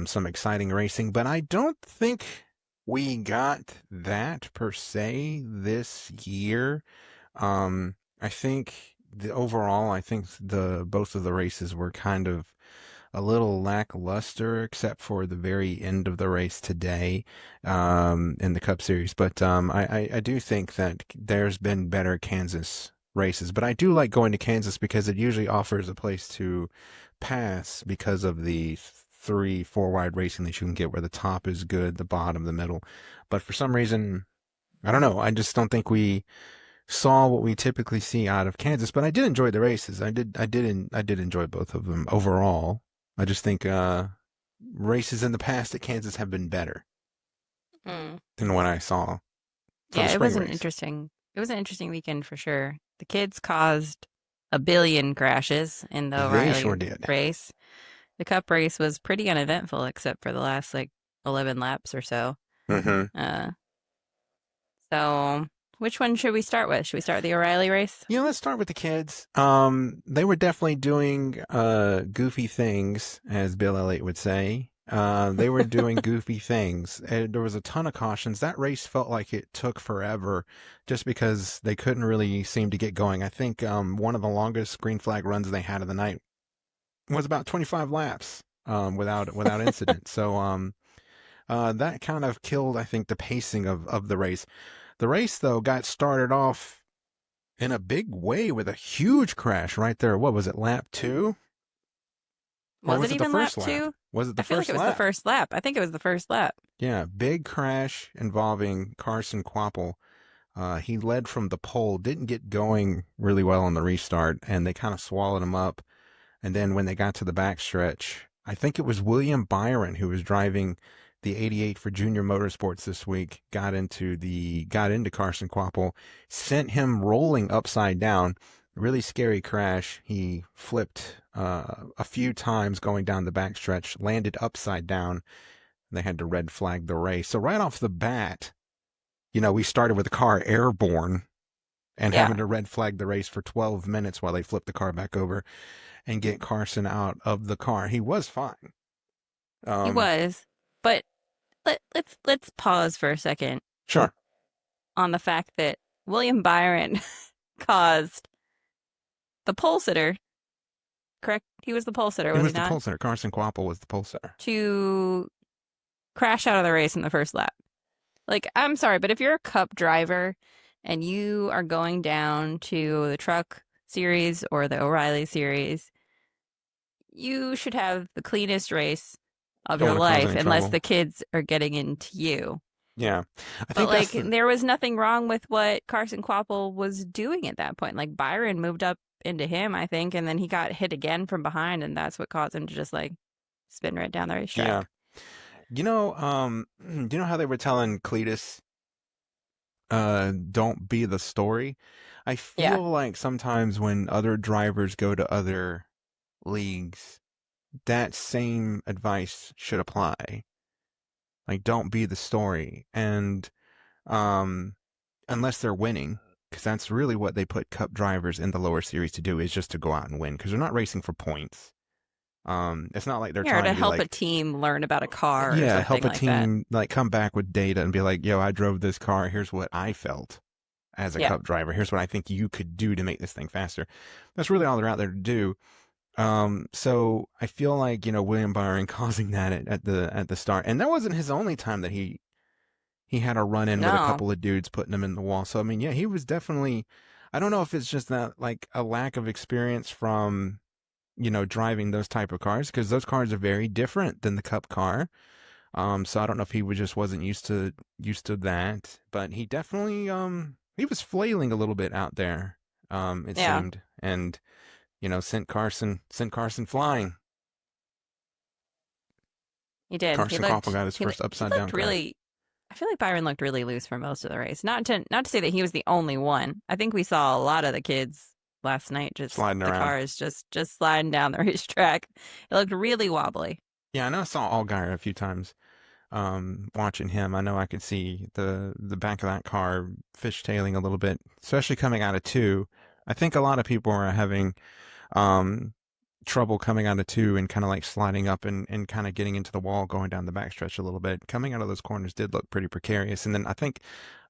some exciting racing. But I don't think we got that per se this year. I think I think the both of the races were kind of a little lackluster, except for the very end of the race today in the Cup Series. But I do think that there's been better Kansas races. But I do like going to Kansas because it usually offers a place to pass because of the three, four wide racing that you can get where the top is good, the bottom, the middle. But for some reason, I don't know. I just don't think we saw what we typically see out of Kansas, but I did enjoy the races. I did enjoy both of them overall. I just think races in the past at Kansas have been better Mm. than what I saw for the Yeah, spring race. it was an interesting weekend for sure. The kids caused a billion crashes in the They sure O'Reilly did. race. The Cup race was pretty uneventful except for the last like 11 laps or so. Hmm. Uh, so which one should we start with? Should we start with the O'Reilly race? Let's start with the kids. They were definitely doing goofy things, as Bill Elliott would say. They were doing goofy things. And there was a ton of cautions. That race felt like it took forever just because they couldn't really seem to get going. I think one of the longest green flag runs they had of the night was about 25 laps without incident. So that kind of killed, I think, the pacing of the race. The race, though, got started off in a big way with a huge crash right there. What was it, lap two? Or Was was it it the even lap first lap? two? Was it the I feel like it first was the lap? first lap. I think it was the first lap. Yeah, big crash involving Carson Quapple. He led from the pole, didn't get going really well on the restart, and they kind of swallowed him up. And then when they got to the backstretch, I think it was William Byron who was driving the 88 for Junior Motorsports this week, got into Carson Quapple, sent him rolling upside down. Really scary crash. He flipped a few times going down the backstretch, landed upside down. They had to red flag the race. So right off the bat, we started with the car airborne and Yeah, having to red flag the race for 12 minutes while they flipped the car back over and get Carson out of the car. He was fine. he Um, was. But let's pause for a second sure. on the fact that William Byron caused the pole sitter, correct? He was the pole sitter, He was he was the not? pole sitter. Carson Quapple was the pole sitter. To crash out of the race in the first lap. Like, I'm sorry, but if you're a cup driver and you are going down to the truck series or the O'Reilly series, you should have the cleanest race of Don't your want to cause life any unless trouble. the kids are getting into you. Yeah. I But think like that's the there was nothing wrong with what Carson Quapple was doing at that point. Like Byron moved up into him, I think, and then he got hit again from behind, and that's what caused him to just like spin right down the Yeah. racetrack. Do you know how they were telling Cletus, don't be the story? I Yeah. feel like sometimes when other drivers go to other leagues, that same advice should apply. Like, don't be the story. And, um, unless they're winning, because that's really what they put cup drivers in the lower series to do, is just to go out and win, because they're not racing for points. It's not like they're Yeah, or trying to to be help a like, team learn about a car or yeah, something help a like that. team like come back with data and be like, yo, I drove this car. Here's what I felt as a Yeah. cup driver. Here's what I think you could do to make this thing faster. That's really all they're out there to do. So I feel like, William Byron causing that at the start. And that wasn't his only time that he had a run in with a No. couple of dudes putting him in the wall. So I mean, yeah, he was definitely, I don't know if it's just that like a lack of experience from, driving those type of cars, because those cars are very different than the cup car. So I don't know if he just wasn't used to that, but he definitely he was flailing a little bit out there, it Yeah, seemed, and sent Carson flying. he did. Carson Koppel got his He first he upside down looked crash. really. I feel like Byron looked really loose for most of the race. Not to say that he was the only one. I think we saw a lot of the kids last night. Just Sliding the around. cars just sliding down the racetrack. It looked really wobbly. Yeah, I know I saw Allgaier a few times. Watching him, I know I could see the back of that car fishtailing a little bit, especially coming out of two. I think a lot of people are having um, trouble coming out of two and kind of like sliding up and kind of getting into the wall, going down the backstretch a little bit. Coming out of those corners did look pretty precarious. And then I think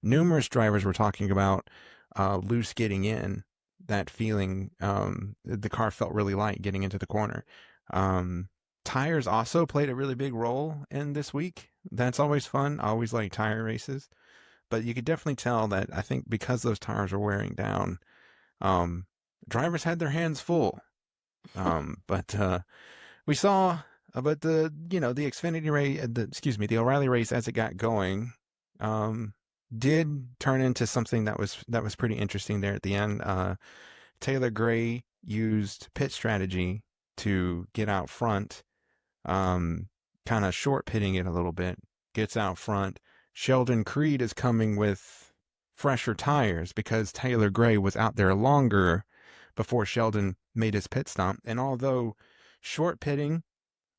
numerous drivers were talking about loose getting in. That feeling, the car felt really light getting into the corner. Um, Tires also played a really big role in this week. That's always fun. I always like tire races, but you could definitely tell that I think because those tires were wearing down, um, drivers had their hands full. But we saw, but the Xfinity race, the O'Reilly race as it got going, um, did turn into something that was pretty interesting there at the end. Taylor Gray used pit strategy to get out front, um, kind of short pitting it a little bit, gets out front. Sheldon Creed is coming with fresher tires because Taylor Gray was out there longer before Sheldon made his pit stop. And although short pitting,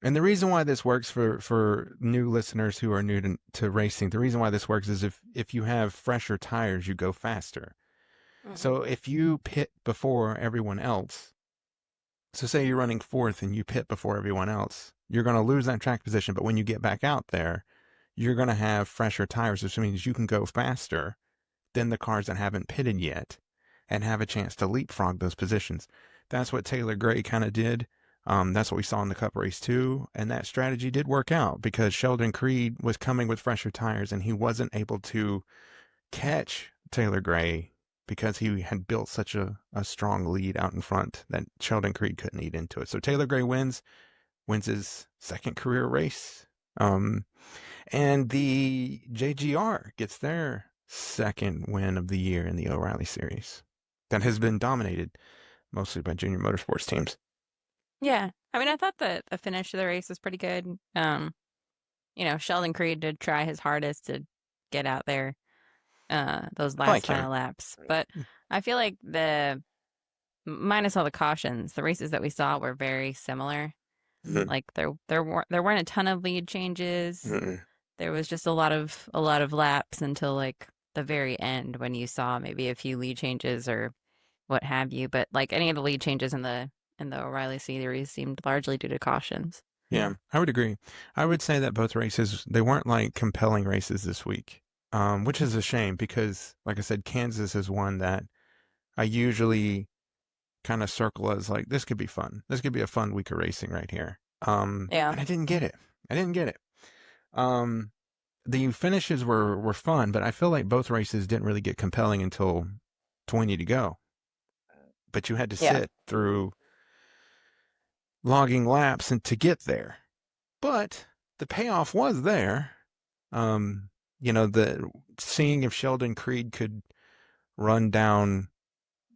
and the reason why this works for new listeners who are new to racing, the reason why this works is if you have fresher tires, you go faster. Hmm. So if you pit before everyone else, so say you're running fourth and you pit before everyone else, you're going to lose that track position. But when you get back out there, you're going to have fresher tires, which means you can go faster than the cars that haven't pitted yet and have a chance to leapfrog those positions. That's what Taylor Gray kind of did. That's what we saw in the Cup race too. And that strategy did work out because Sheldon Creed was coming with fresher tires and he wasn't able to catch Taylor Gray because he had built such a strong lead out in front that Sheldon Creed couldn't eat into it. So Taylor Gray wins his second career race. And the JGR gets their second win of the year in the O'Reilly series that has been dominated mostly by junior motorsports teams. Yeah, I mean, I thought the finish of the race was pretty good. Sheldon Creed did try his hardest to get out there those I like last him. final laps, but I feel like the minus all the cautions, the races that we saw were very similar. Mhm. Like there weren't a ton of lead changes. Mhm. There was just a lot of laps until like the very end when you saw maybe a few lead changes or what have you. But like any of the lead changes in the O'Reilly series seemed largely due to cautions. Yeah, I would agree. I would say that both races, they weren't like compelling races this week, which is a shame because, like I said, Kansas is one that I usually kind of circle as like, this could be fun. This could be a fun week of racing right here. Yeah, And I didn't get it. I didn't get it. Um, the finishes were fun, but I feel like both races didn't really get compelling until 20 to go. But you had to yeah, sit through logging laps and to get there. But the payoff was there. Um, the seeing if Sheldon Creed could run down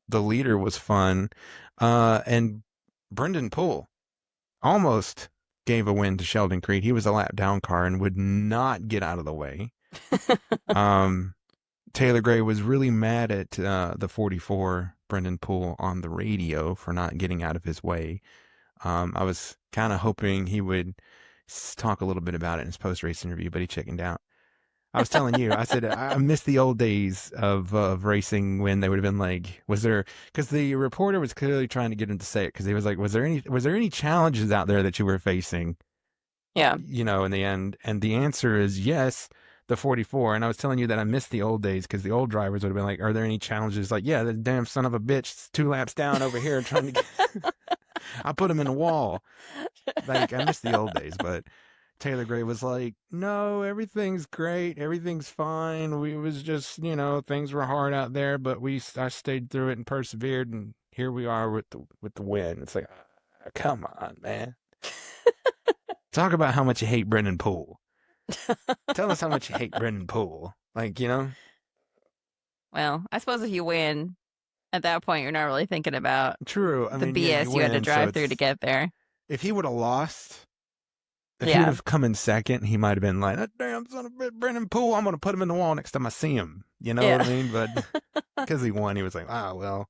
the leader was fun. And Brendan Poole almost gave a win to Sheldon Creed. He was a lap down car and would not get out of the way. Um, Taylor Gray was really mad at the 44 Brendan Poole on the radio for not getting out of his way. I was kind of hoping he would talk a little bit about it in his post race interview, but he chickened out. I was telling you, I said I miss the old days of racing when they would have been like, was there? Because the reporter was clearly trying to get him to say it because he was like, was there any challenges out there that you were facing? Yeah. In the end, and the answer is yes. The 44, and I was telling you that I missed the old days because the old drivers would have been like, "Are there any challenges?" Like, yeah, the damn son of a bitch, 2 laps down over here trying to get. I put him in the wall. Like, I miss the old days, but Taylor Gray was like, "No, everything's great, everything's fine. We it was just, things were hard out there, but I stayed through it and persevered, and here we are with the win." It's like, come on, man. Talk about how much you hate Brendan Poole. Tell us how much you hate Brendan Poole. Like, Well, I suppose if you win, at that point, you're not really thinking about true. I the mean, yeah, you BS you had to win, so drive through to it's get there. if he would have lost, if he would Yeah. have come in second, he might have been like, that damn son of a bitch, Brendan Poole, I'm gonna put him in the wall next time I see him. You know what I Yeah. mean? But because he won, he was like, well,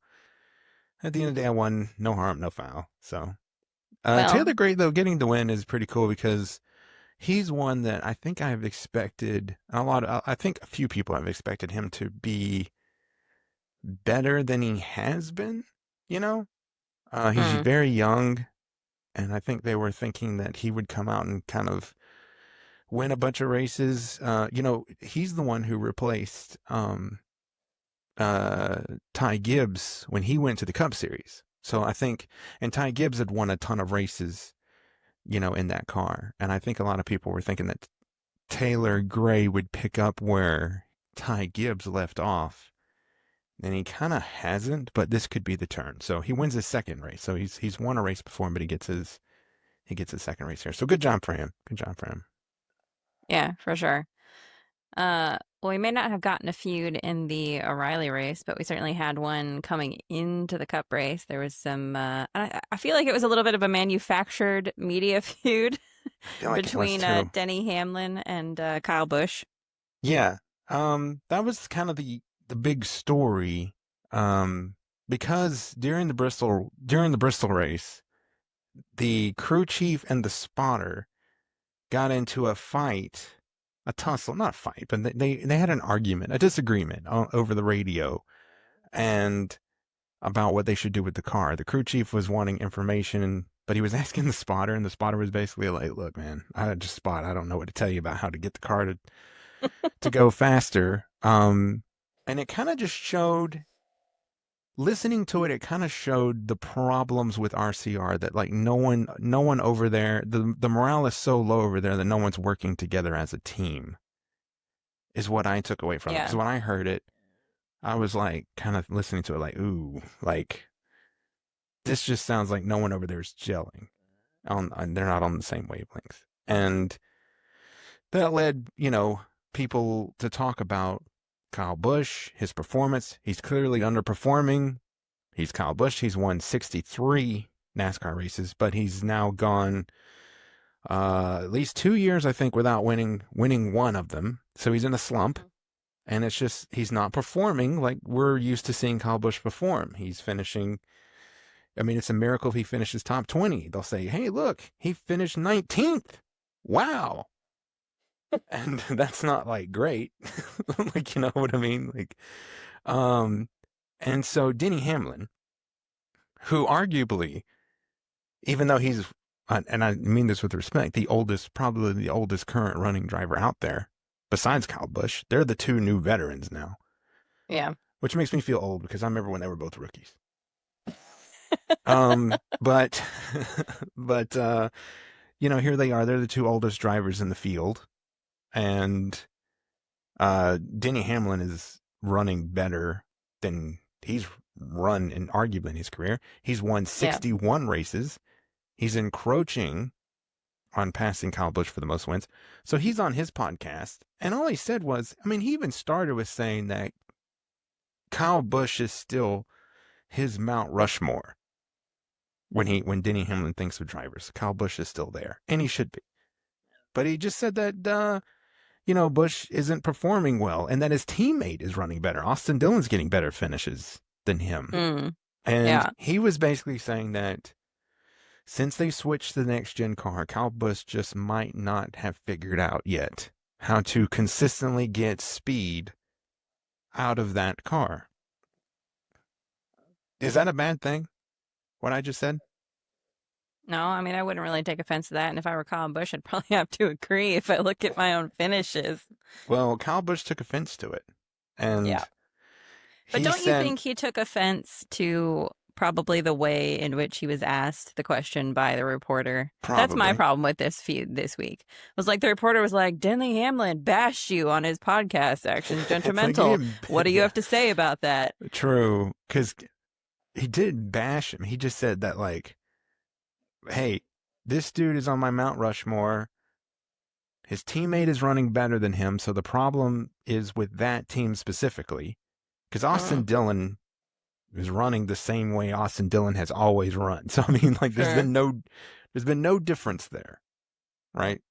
at the end of the day, I won, no harm, no foul. So Well, Taylor Gray though, getting the win is pretty cool because he's one that I think I've expected I think a few people have expected him to be better than he has been, you know? He's mm, very young, and I think they were thinking that he would come out and kind of win a bunch of races. He's the one who replaced uh, Ty Gibbs when he went to the Cup Series. So I think, and Ty Gibbs had won a ton of races, in that car. And I think a lot of people were thinking that Taylor Gray would pick up where Ty Gibbs left off. And he kind of hasn't, but this could be the turn. So he wins his second race. So he's won a race before, but he gets his second race here. So good job for him. Good job for him. yeah, for sure. Well, we may not have gotten a feud in the O'Reilly race, but we certainly had one coming into the Cup race. There was some, I feel like it was a little bit of a manufactured media feud I feel like it was between too. Denny Hamlin and Kyle Busch. Yeah. That was kind of the big story. Um, because during the Bristol race, the crew chief and the spotter got into a fight, a tussle, not a fight, but they had an argument, a disagreement over the radio, and about what they should do with the car. The crew chief was wanting information, but he was asking the spotter, and the spotter was basically like, "Look, man, I just spot. I don't know what to tell you about how to get the car to go faster." And it kind of just showed. Listening to it, it kind of showed the problems with RCR that like no one over there, the morale is so low over there that no one's working together as a team. Is what I took away from it. Yeah, Because when I heard it, I was like kind of listening to it like, ooh, like this just sounds like no one over there is gelling. They're not on the same wavelengths. And that led, people to talk about Kyle Busch, his performance. He's clearly underperforming. He's Kyle Busch. He's won 63 NASCAR races, but he's now gone at least 2 years, I think, without winning one of them. So he's in a slump, mhm. and it's just he's not performing like we're used to seeing Kyle Busch perform. He's finishing. I mean, it's a miracle if he finishes top 20. They'll say, "Hey, look, he finished 19th. Wow." And that's not like great. Like, you know what I mean? Like, um, and so Denny Hamlin, who arguably, even though he's, and I mean this with respect, probably the oldest current running driver out there, besides Kyle Busch, they're the two new veterans now, Yeah, which makes me feel old because I remember when they were both rookies. But, but, here they are. They're the two oldest drivers in the field, and Denny Hamlin is running better than he's run in arguably in his career. He's won yeah, 61 races. He's encroaching on passing Kyle Busch for the most wins. So he's on his podcast, and all he said was, I mean, he even started with saying that Kyle Busch is still his Mount Rushmore when Denny Hamlin thinks of drivers. Kyle Busch is still there, and he should be. But he just said that Busch isn't performing well, and that his teammate is running better. Austin Dillon's getting better finishes than him, Mm, and yeah. he was basically saying that since they switched to the next gen car, Kyle Busch just might not have figured out yet how to consistently get speed out of that car. Is that a bad thing? What I just said? No, I mean, I wouldn't really take offense to that. And if I were Colin Bush, I'd probably have to agree if I look at my own finishes. Well, Kyle Busch took offense to it, Yeah. and But he don't you said think he took offense to probably the way in which he was asked the question by the reporter? That's my probably. problem with this feud this week. It was like the reporter was like, Denley Hamlin bashed you on his podcast, Actions It's like he Gentlemental. didn't, What do you yeah, have to say about that? true, because he did bash him. He just said that like, hey, this dude is on my Mount Rushmore. His teammate is running better than him, so the problem is with that team specifically. Because Austin Mm, Dillon is running the same way Austin Dillon has always run. So I mean, like, sure. there's been no difference there, right?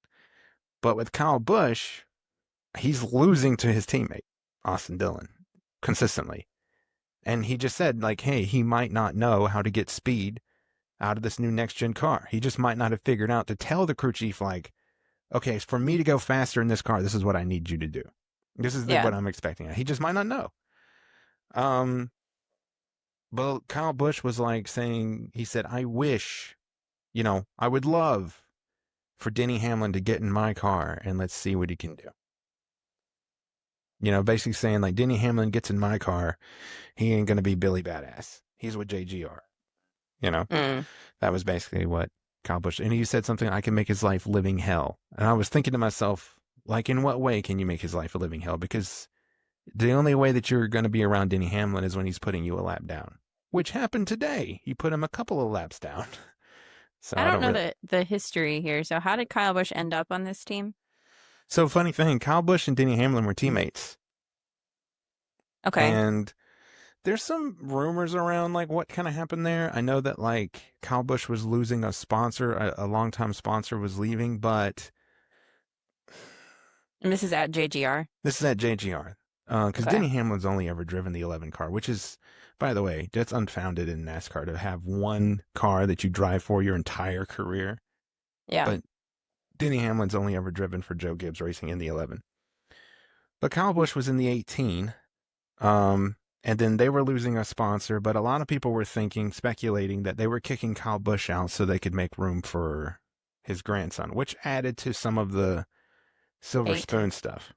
But with Kyle Busch, he's losing to his teammate Austin Dillon consistently, and he just said like, hey, he might not know how to get speed out of this new next gen car. He just might not have figured out to tell the crew chief like, okay, for me to go faster in this car, this is what I need you to do. This is Yeah. what I'm expecting. He just might not know. Um, but Kyle Busch was like saying, he said, I wish, I would love for Denny Hamlin to get in my car and let's see what he can do. Basically saying like Denny Hamlin gets in my car, he ain't gonna be Billy Badass. He's with JGR. You know, Mm. that was basically what Kyle Busch. And he said something, I can make his life living hell. And I was thinking to myself, like, in what way can you make his life a living hell? Because the only way that you're going to be around Denny Hamlin is when he's putting you a lap down, which happened today. He put him a couple of laps down. So I I don't don't know really. the history here. So how did Kyle Busch end up on this team? So funny thing, Kyle Busch and Denny Hamlin were teammates, Okay. and there's some rumors around like what kind of happened there. I know that like Kyle Busch was losing a sponsor, a longtime sponsor was leaving, but And this is at JGR. this is at JGR. Because Okay. Denny Hamlin's only ever driven the 11 car, which is, by the way, that's unfounded in NASCAR to have one car that you drive for your entire career. Yeah. But Denny Hamlin's only ever driven for Joe Gibbs Racing in the 11. But Kyle Busch was in the 18. And then they were losing a sponsor, but a lot of people were thinking, speculating that they were kicking Kyle Busch out so they could make room for his grandson, which added to some of the silver Hate. spoon stuff,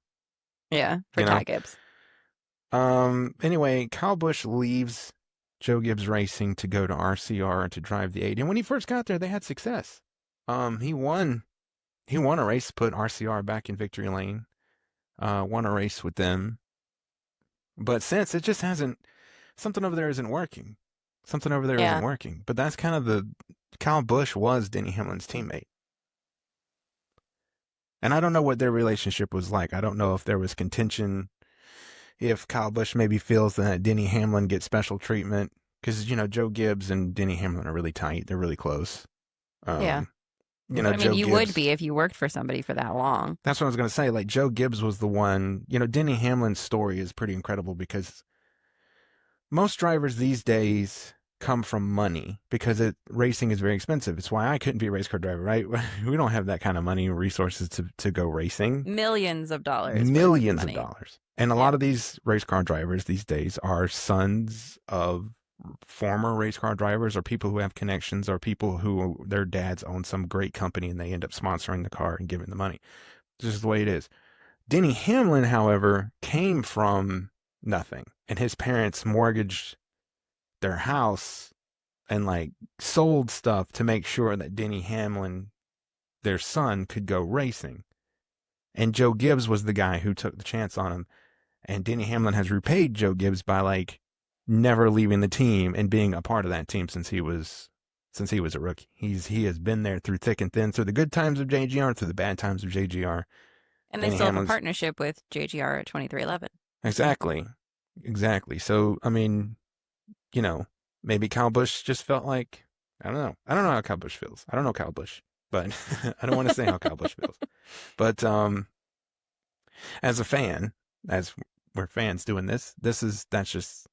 Yeah. For you know? Ty Gibbs. Anyway, Kyle Busch leaves Joe Gibbs Racing to go to RCR to drive the 8. And when he first got there, they had success. He won a race, put RCR back in victory lane. Won a race with them. But since it just hasn't, something over there isn't working. Something over there isn't Yeah. working. But that's kind of Kyle Busch was Denny Hamlin's teammate. And I don't know what their relationship was like. I don't know if there was contention, if Kyle Busch maybe feels that Denny Hamlin gets special treatment. Because, Joe Gibbs and Denny Hamlin are really tight. They're really close. Yeah. Um, I mean, Joe you would Gibbs, be if you worked for somebody for that long. that's what I was going to say. Like, Joe Gibbs was the one, Denny Hamlin's story is pretty incredible because most drivers these days come from money because racing is very expensive. It's why I couldn't be a race car driver, right? We don't have that kind of money or resources to go racing. Millions of dollars worth of Millions of money. dollars. And a Yeah. lot of these race car drivers these days are sons of former race car drivers or people who have connections or people who their dads own some great company and they end up sponsoring the car and giving the money. This is the way it is. Denny Hamlin, however, came from nothing and his parents mortgaged their house and like sold stuff to make sure that Denny Hamlin, their son, could go racing. And Joe Gibbs was the guy who took the chance on him. And Denny Hamlin has repaid Joe Gibbs by like never leaving the team and being a part of that team since he was a rookie. He has been there through thick and thin, through the good times of JGR, through the bad times of JGR. And they Denny still have a Hamlin's partnership with JGR at 2311. exactly. So I mean, you know, maybe Kyle Busch just felt like, I don't know. I don't know how Kyle Busch feels. I don't know Kyle Busch, but I don't want to say how Kyle Busch feels. But as a fan, as we're fans doing this, that's just,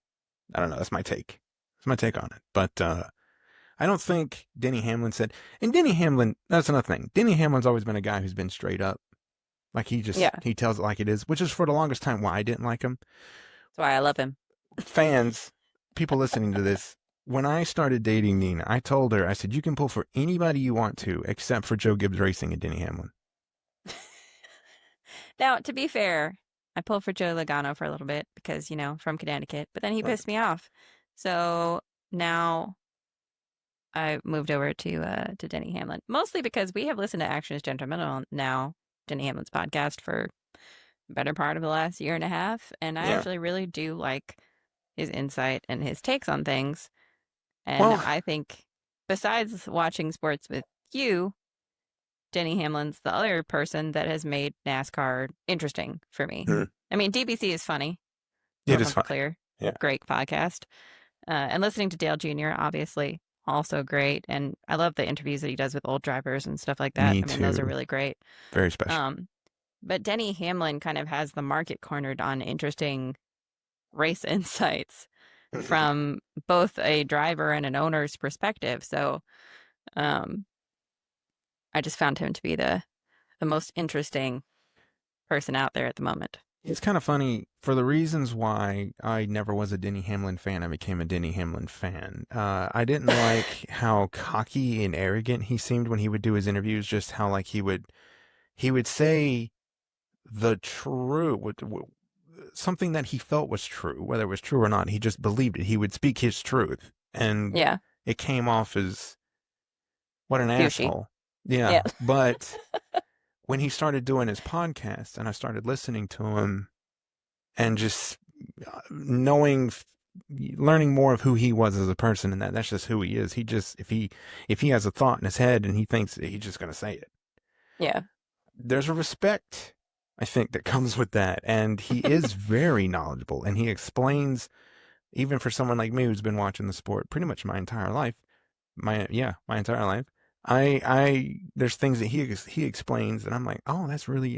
I don't know. That's my take. That's my take on it. But I don't think Denny Hamlin said, and Denny Hamlin, that's another thing. Denny Hamlin's always been a guy who's been straight up. Like Yeah, he tells it like it is, which is for the longest time why I didn't like him. that's why I love him. Fans, people listening to this, when I started dating Nina, I told her, I said, you can pull for anybody you want to, except for Joe Gibbs Racing and Denny Hamlin. Now, to be fair, I pulled for Joe Logano for a little bit because, from Connecticut, but then he pissed me off. So now I moved over to Denny Hamlin, mostly because we have listened to Action is Gentlemen now, Denny Hamlin's podcast, for the better part of the last year and a half, and I Yeah. actually really do like his insight and his takes on things. And Well, I think, besides watching sports with you, Denny Hamlin's the other person that has made NASCAR interesting for me. hmm, I mean, DBC is funny. it North is funny. Clear, Yeah. great podcast. And listening to Dale Jr., obviously, also great. And I love the interviews that he does with old drivers and stuff like that. Me I mean, those are too. really great. Very special. But Denny Hamlin kind of has the market cornered on interesting race insights from both a driver and an owner's perspective. So um, I just found him to be the most interesting person out there at the moment. It's kind of funny for the reasons why I never was a Denny Hamlin fan. I became a Denny Hamlin fan. I didn't like how cocky and arrogant he seemed when he would do his interviews. Just how like he would say the true something that he felt was true, whether it was true or not. He just believed it. He would speak his truth, and Yeah, it came off as what an douchey. asshole. Yeah, Yeah, but when he started doing his podcast, and I started listening to him and just knowing, learning more of who he was as a person, and that's just who he is. He just, if he has a thought in his head and he thinks that, he's just gonna say it. yeah, There's a respect, I think, that comes with that, and he is very knowledgeable, and he explains, even for someone like me who's been watching the sport pretty much my entire life, my entire life. There's things that he explains that I'm like, oh, that's really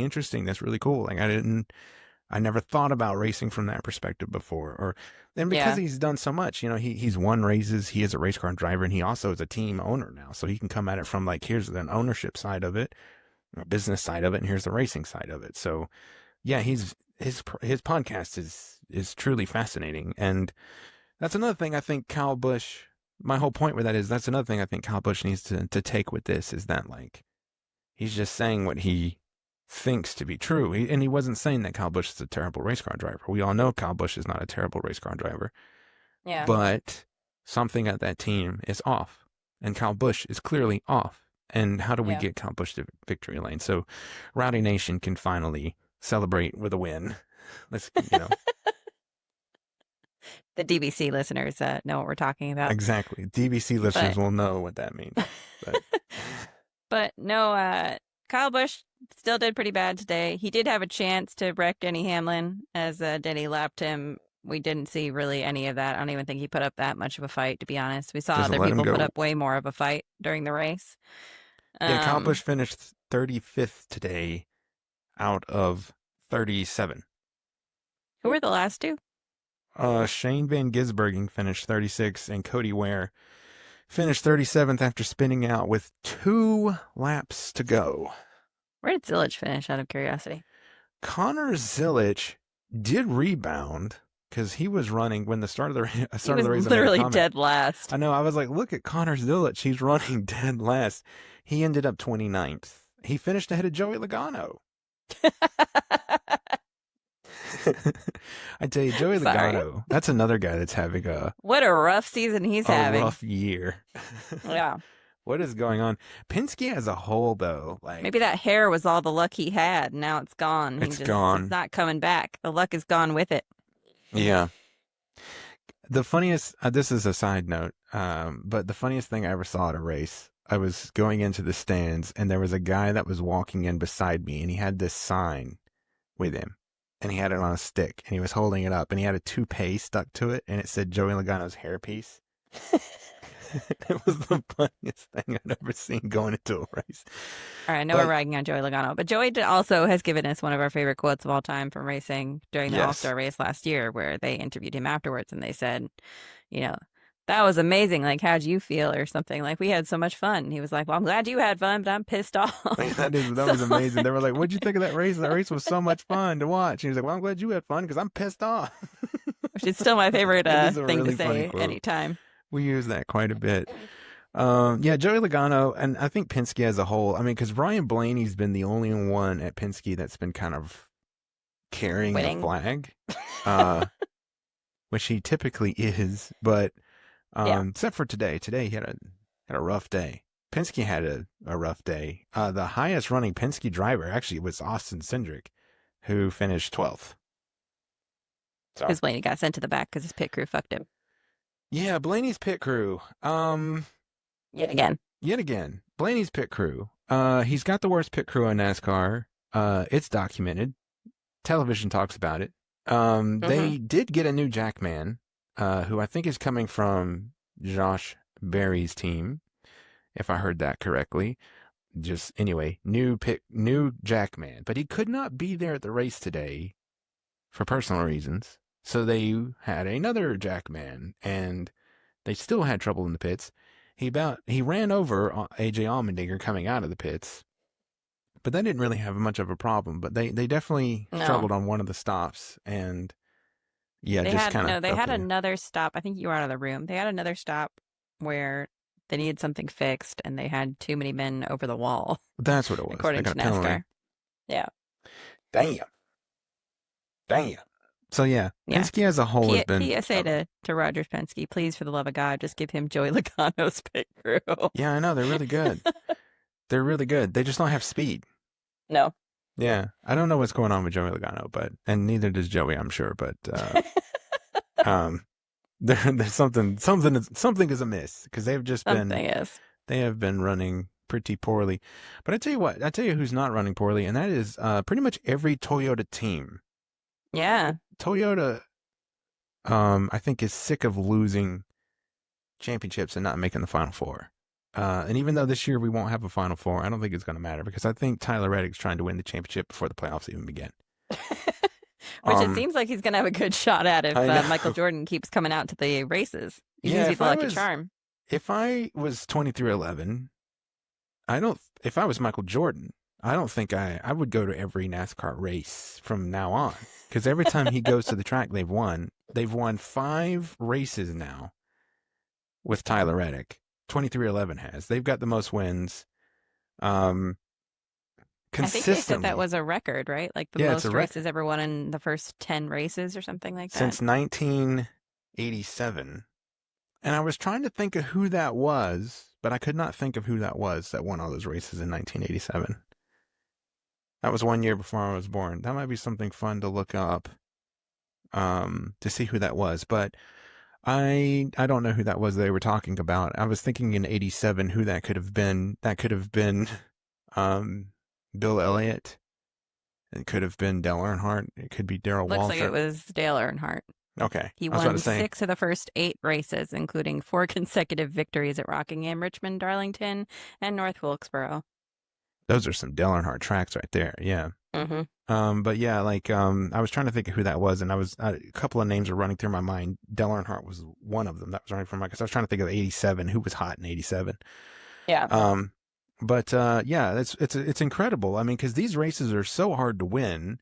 interesting. That's really cool. Like I never thought about racing from that perspective before. Or then because yeah, he's done so much, he's won races. He is a race car driver, and he also is a team owner now. So he can come at it from like, here's an ownership side of it, a business side of it, and here's the racing side of it. So yeah, his podcast is truly fascinating, and that's another thing I think Kyle Busch. My whole point with that is that's another thing I think Kyle Busch needs to take with this is that like he's just saying what he thinks to be true. And he wasn't saying that Kyle Busch is a terrible race car driver. We all know Kyle Busch is not a terrible race car driver, yeah, but something at that team is off, and Kyle Busch is clearly off. And how do we yeah. get Kyle Busch to victory lane so Rowdy Nation can finally celebrate with a win? Let's, The DBC listeners know what we're talking about. exactly. DVC listeners But will know what that means. But but no, Kyle Busch still did pretty bad today. He did have a chance to wreck Denny Hamlin as Denny lapped him. We didn't see really any of that. I don't even think he put up that much of a fight, to be honest. We saw just other let him people put go. up way more of a fight during the race. Yeah, Kyle Um, Busch finished 35th today out of 37. who were the last two? Shane Van Gisbergen finished 36, and Cody Ware finished 37th after spinning out with 2 laps to go. Where did Zillage finish, out of curiosity? Connor Zilic did rebound because he was running when the start of the He start of was the race. I made a literally comment. dead last. I know. I was like, look at Connor Zilic. He's running dead last. He ended up 29th. He finished ahead of Joey Logano. I tell you, Joey Sorry. Logano, that's another guy that's having What a rough season he's a having. rough year. Yeah. What is going on? Penske as a whole, though, Maybe like that hair was all the luck he had. Now it's gone. it's It's gone. not coming back. The luck is gone with it. Yeah. The funniest, this is a side note, but the funniest thing I ever saw at a race, I was going into the stands and there was a guy that was walking in beside me and he had this sign with him. and he had it on a stick, and he was holding it up, and he had a toupee stuck to it, and it said Joey Logano's hairpiece. It was the funniest thing I'd ever seen going into a race. All right, I know we're But ragging on Joey Logano, but Joey also has given us one of our favorite quotes of all time from racing during the yes, All-Star race last year, where they interviewed him afterwards and they said, you know, that was amazing. Like, how'd you feel or something? Like, we had so much fun. He was like, well, I'm glad you had fun, but I'm pissed off. that So, was amazing. They were like, "What'd you think of that race? That race was so much fun to watch." And he was like, "Well, I'm glad you had fun because I'm pissed off." which is still my favorite It is a thing to really funny say quote. anytime. We use that quite a bit. Yeah, Joey Logano, and I think Penske as a whole. I mean, because Ryan Blaney's been the only one at Penske that's been kind of carrying the Winning. flag, uh, which he typically is. But Yeah. except for today, he had a rough day. Penske had a rough day. The highest running Penske driver actually was Austin Cindric, who finished 12th. So Because Blaney got sent to the back because his pit crew fucked him yeah, Blaney's pit crew. yet again. Yet again, Blaney's pit crew. He's got the worst pit crew in NASCAR. It's documented. Television talks about it. Hmm. They did get a new jackman, who I think is coming from Josh Berry's team, if I heard that correctly. Just anyway, new jackman, but he could not be there at the race today for personal reasons. So they had another jackman, and they still had trouble in the pits. He ran over AJ Allmendinger coming out of the pits, but they didn't really have much of a problem. But they definitely No. struggled on one of the stops, and yeah, They just had kind of no, they up had there. another stop. I think you were out of the room. They had another stop where they needed something fixed and they had too many men over the wall, That's what it was. They according got to a penalty. NASCAR. Yeah. Damn, damn. So yeah, Yeah. Penske as a whole has been PSA struggling. to Roger Penske, please, for the love of God, just give him Joey Logano's pit crew. Yeah, I know they're really good. They're really good. They just don't have speed. No. Yeah, I don't know what's going on with Joey Logano, but and neither does Joey, I'm sure. But um, there's something is amiss because Something is. they have been running pretty poorly. But I tell you what, I tell you who's not running poorly, and that is pretty much every Toyota team. Yeah. Toyota, I think is sick of losing championships and not making the Final Four. And even though this year we won't have a Final Four, I don't think it's going to matter because I think Tyler Reddick's trying to win the championship before the playoffs even begin. Which it Um, seems like he's going to have a good shot at if I know. Michael Jordan keeps coming out to the races. He seems Yeah, to be the lucky charm. if I was 23-11, I don't. If I was Michael Jordan, I don't think I would go to every NASCAR race from now on because every time he goes to the track, they've won. They've won 5 races now with Tyler Reddick. 23-11 has. They've got the most wins. Um, I think they said that consistently. was a record, right? Like the Yeah, it's a most record races ever won in the first 10 races or something like that. since 1987. And I was trying to think of who that was, but I could not think of who that was that won all those races in 1987. That was 1 year before I was born. That might be something fun to look up, to see who that was. But I don't know who that was they were talking about. I was thinking in '87 who that could have been. That could have been um, Bill Elliott. It could have been Dale Earnhardt. It could be Darrell Looks like it Waltrip. was Dale Earnhardt. Okay, He I was about to won say 6 of the first 8 races, including 4 consecutive victories at Rockingham, Richmond, Darlington, and North Wilkesboro. those are some Dale Earnhardt tracks right there. Yeah. Hmm. But yeah, like I was trying to think of who that was, and a couple of names were running through my mind. Dale Earnhardt was one of them that was running through my because I was trying to think of '87, who was hot in '87. Yeah. Um, but yeah, it's incredible. I mean, because these races are so hard to win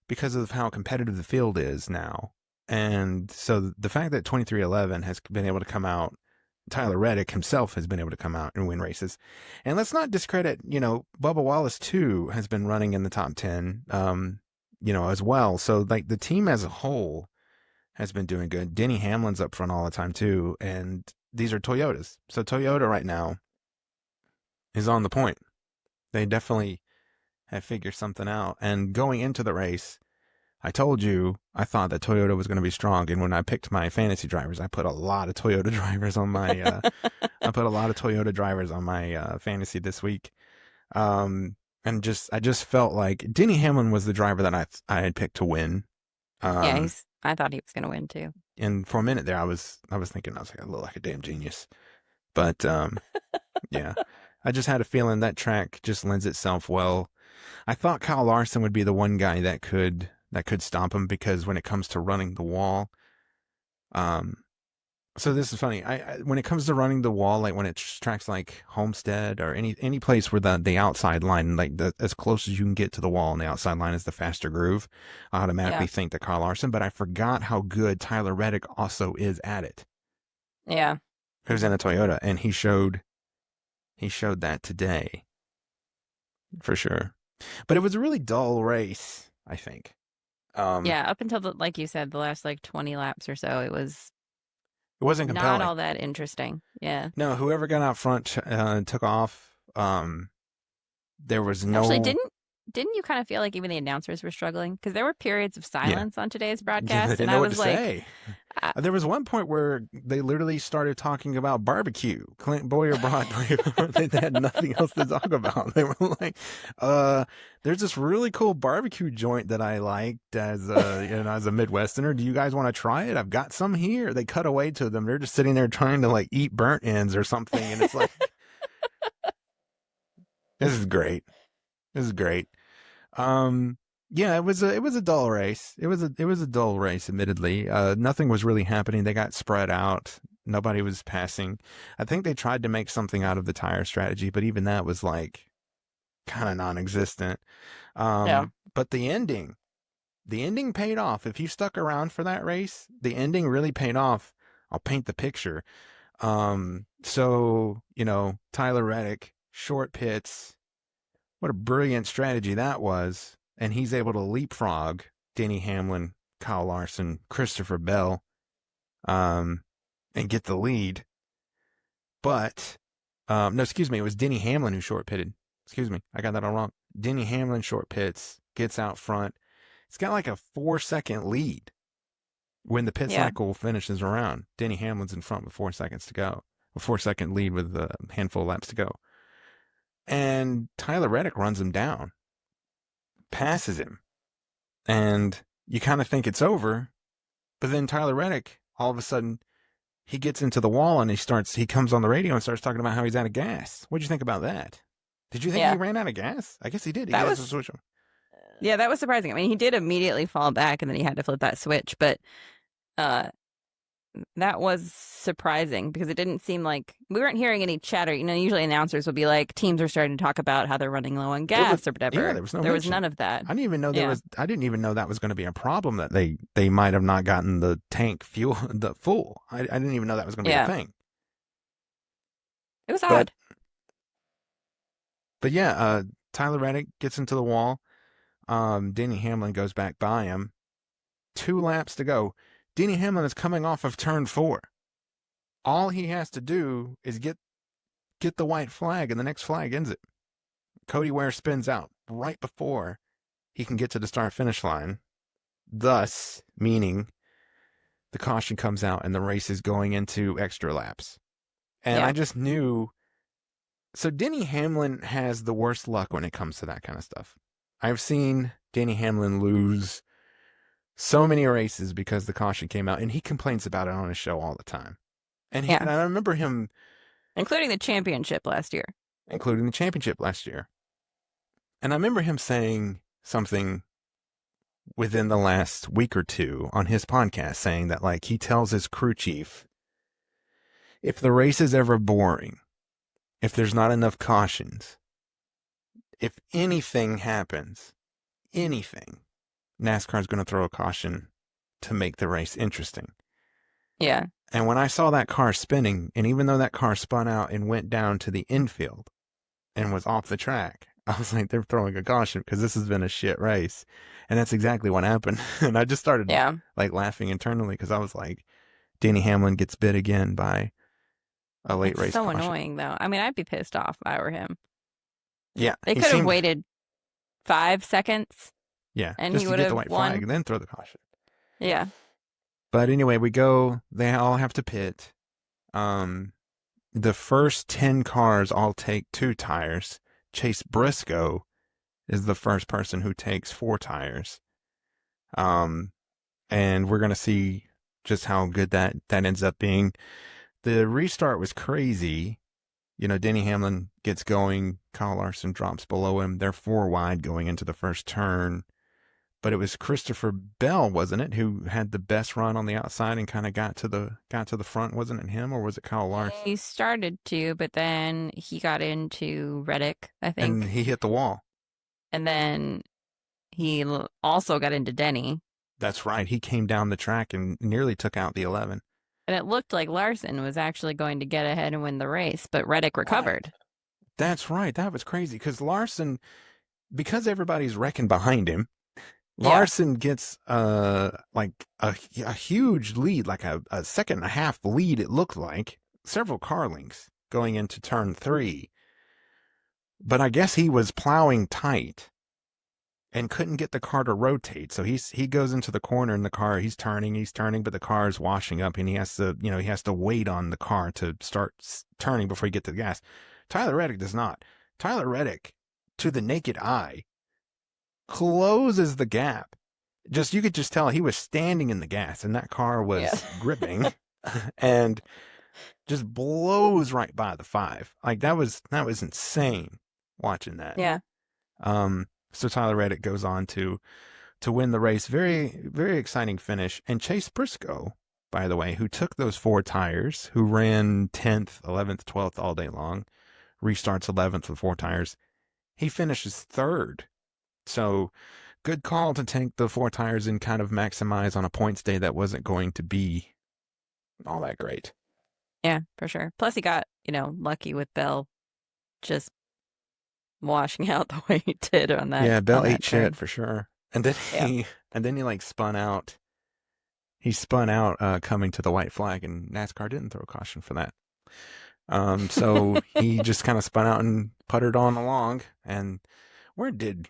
because of how competitive the field is now, and so the fact that 2311 has been able to come out, Tyler Reddick himself has been able to come out and win races. And let's not discredit, Bubba Wallace too has been running in the top 10, as well. So like the team as a whole has been doing good. Denny Hamlin's up front all the time too. And these are Toyotas. So Toyota right now is on the point. They definitely have figured something out. And going into the race, I told you I thought that Toyota was going to be strong. And when I picked my fantasy drivers, I put a lot of Toyota drivers on my, I put a lot of Toyota drivers on my fantasy this week. Um, and just I just felt like Denny Hamlin was the driver that I had picked to win. Yeah, Um, I thought he was going to win too. and for a minute there, I was thinking I was like, I look like a damn genius. But yeah, I just had a feeling that track just lends itself well. I thought Kyle Larson would be the one guy that could stop him because when it comes to running the wall, um, so this is funny. I when it comes to running the wall, like when it's tracks like Homestead or any place where the outside line, like as close as you can get to the wall on the outside line is the faster groove, I automatically Yeah. think to Kyle Larson. But I forgot how good Tyler Reddick also is at it. Yeah. Who's in a Toyota, and he showed that today for sure. But it was a really dull race, I think. Um, Yeah. Up until like you said, the last like 20 laps or so, it was it wasn't not compelling. all that interesting. Yeah. No, whoever got out front took off. There was Actually, no, didn't you kind of feel like even the announcers were struggling? Because there were periods of yeah, silence on today's yeah, they broadcast, didn't and know I what to was like, say. I, There was one point where they literally started talking about barbecue. Clint Boyer brought, they had nothing else to talk about. They were like, uh, there's this really cool barbecue joint that I liked as a Midwesterner. Do you guys want to try it? I've got some here. They cut away to them. They're just sitting there trying to like eat burnt ends or something. And it's like, this is great. This is great. Um, yeah, it was a dull race. It was a dull race, admittedly. Nothing was really happening. They got spread out. Nobody was passing. I think they tried to make something out of the tire strategy, but even that was like kind of non-existent. yeah, But the ending paid off. If you stuck around for that race, the ending really paid off. I'll paint the picture. So, Tyler Reddick, short pits, what a brilliant strategy that was. And he's able to leapfrog Denny Hamlin, Kyle Larson, Christopher Bell, um, and get the lead. But, no, excuse me, it was Denny Hamlin who short pitted. Excuse me, I got that all wrong. Denny Hamlin short pits, gets out front. It's got like a 4 second lead when the pit yeah, cycle finishes around. Denny Hamlin's in front with 4 seconds to go. A 4 second lead with a handful of laps to go. And Tyler Reddick runs him down, passes him, and you kind of think it's over. But then Tyler Reddick, all of a sudden, he gets into the wall and he comes on the radio and starts talking about how he's out of gas. What'd you think about that? Did you think he yeah. ran out of gas? I guess he did. He That has to was switch him. yeah, that was surprising. I mean, he did immediately fall back, and then he had to flip that switch, but uh, that was surprising because it didn't seem like we weren't hearing any chatter. Usually announcers will be like, teams are starting to talk about how they're running low on There was, gas or yeah, whatever. there was no There was mention. none of that. I didn't even know there Yeah, was. I didn't even know that was going to be a problem that they might have not gotten the tank fuel the full. I didn't even know that was going to be a yeah. thing. It was But odd. but yeah, Tyler Reddick gets into the wall. Denny Hamlin goes back by him. 2 laps to go. Denny Hamlin is coming off of turn 4. All he has to do is get the white flag, and the next flag ends it. Cody Ware spins out right before he can get to the start finish line, thus meaning the caution comes out and the race is going into extra laps. And I Yeah, just knew. So Denny Hamlin has the worst luck when it comes to that kind of stuff. I've seen Denny Hamlin lose so many races because the caution came out, and he complains about it on his show all the time. And yeah. I remember him, Including the championship last year. including the championship last year, and I remember him saying something within the last week or two on his podcast, saying that like he tells his crew chief, if the race is ever boring, if there's not enough cautions, if anything happens, anything, NASCAR's going to throw a caution to make the race interesting. Yeah, And when I saw that car spinning, and even though that car spun out and went down to the infield and was off the track, I was like, they're throwing a caution because this has been a shit race. And that's exactly what happened. And I just started yeah. like laughing internally because I was like, Danny Hamlin gets bit again by a late It's race so caution. annoying though. I mean, I'd be pissed off if I were him. Yeah, They he could have seemed, waited 5 seconds yeah, and he just to would get the have white flag won. and then throw the caution. Yeah, But anyway, they all have to pit. Um, the first 10 cars all take 2 tires. Chase Briscoe is the first person who takes four tires. Um, and we're gonna see just how good that ends up being. The restart was crazy. Denny Hamlin gets going. Kyle Larson drops below him. They're four wide going into the first turn. But it was Christopher Bell, wasn't it, who had the best run on the outside and kind of got to the front? Wasn't it him or was it Kyle Larson? He started to, but then he got into Reddick, I And think. he hit the wall. And then also got into Denny. That's right. He came down the track and nearly took out the 11. And it looked like Larson was actually going to get ahead and win the race, but Reddick Right. recovered. That's right. That was crazy because Larson, because everybody's wrecking behind him, Yeah. Larson gets like a huge lead, like a second and a half lead. It looked like several car lengths going into turn three, but I guess he was plowing tight and couldn't get the car to rotate. So he goes into the corner in the car. He's turning, but the car is washing up, and he has to wait on the car to start turning before he get to the gas. Tyler Reddick does not. Tyler Reddick, to the naked eye, closes the gap. You could just tell he was standing in the gas, and that car Yeah. was gripping, and just blows right by the five. Like that was insane watching that. Yeah. So Tyler Reddick goes on to win the race. Very, very exciting finish. And Chase Briscoe, by the way, who took those four tires, who ran 10th, 11th, 12th all day long, restarts 11th with four tires. He finishes third. So good call to take the four tires and kind of maximize on a points day that wasn't going to be all that great. Yeah, for sure. Plus he got, lucky with Bell just washing out the way he did on that Yeah, on Bell ate that shit turn. for sure. And then Yeah. he like spun out. He spun out coming to the white flag, and NASCAR didn't throw caution for that. So he just kind of spun out and puttered on along. And where did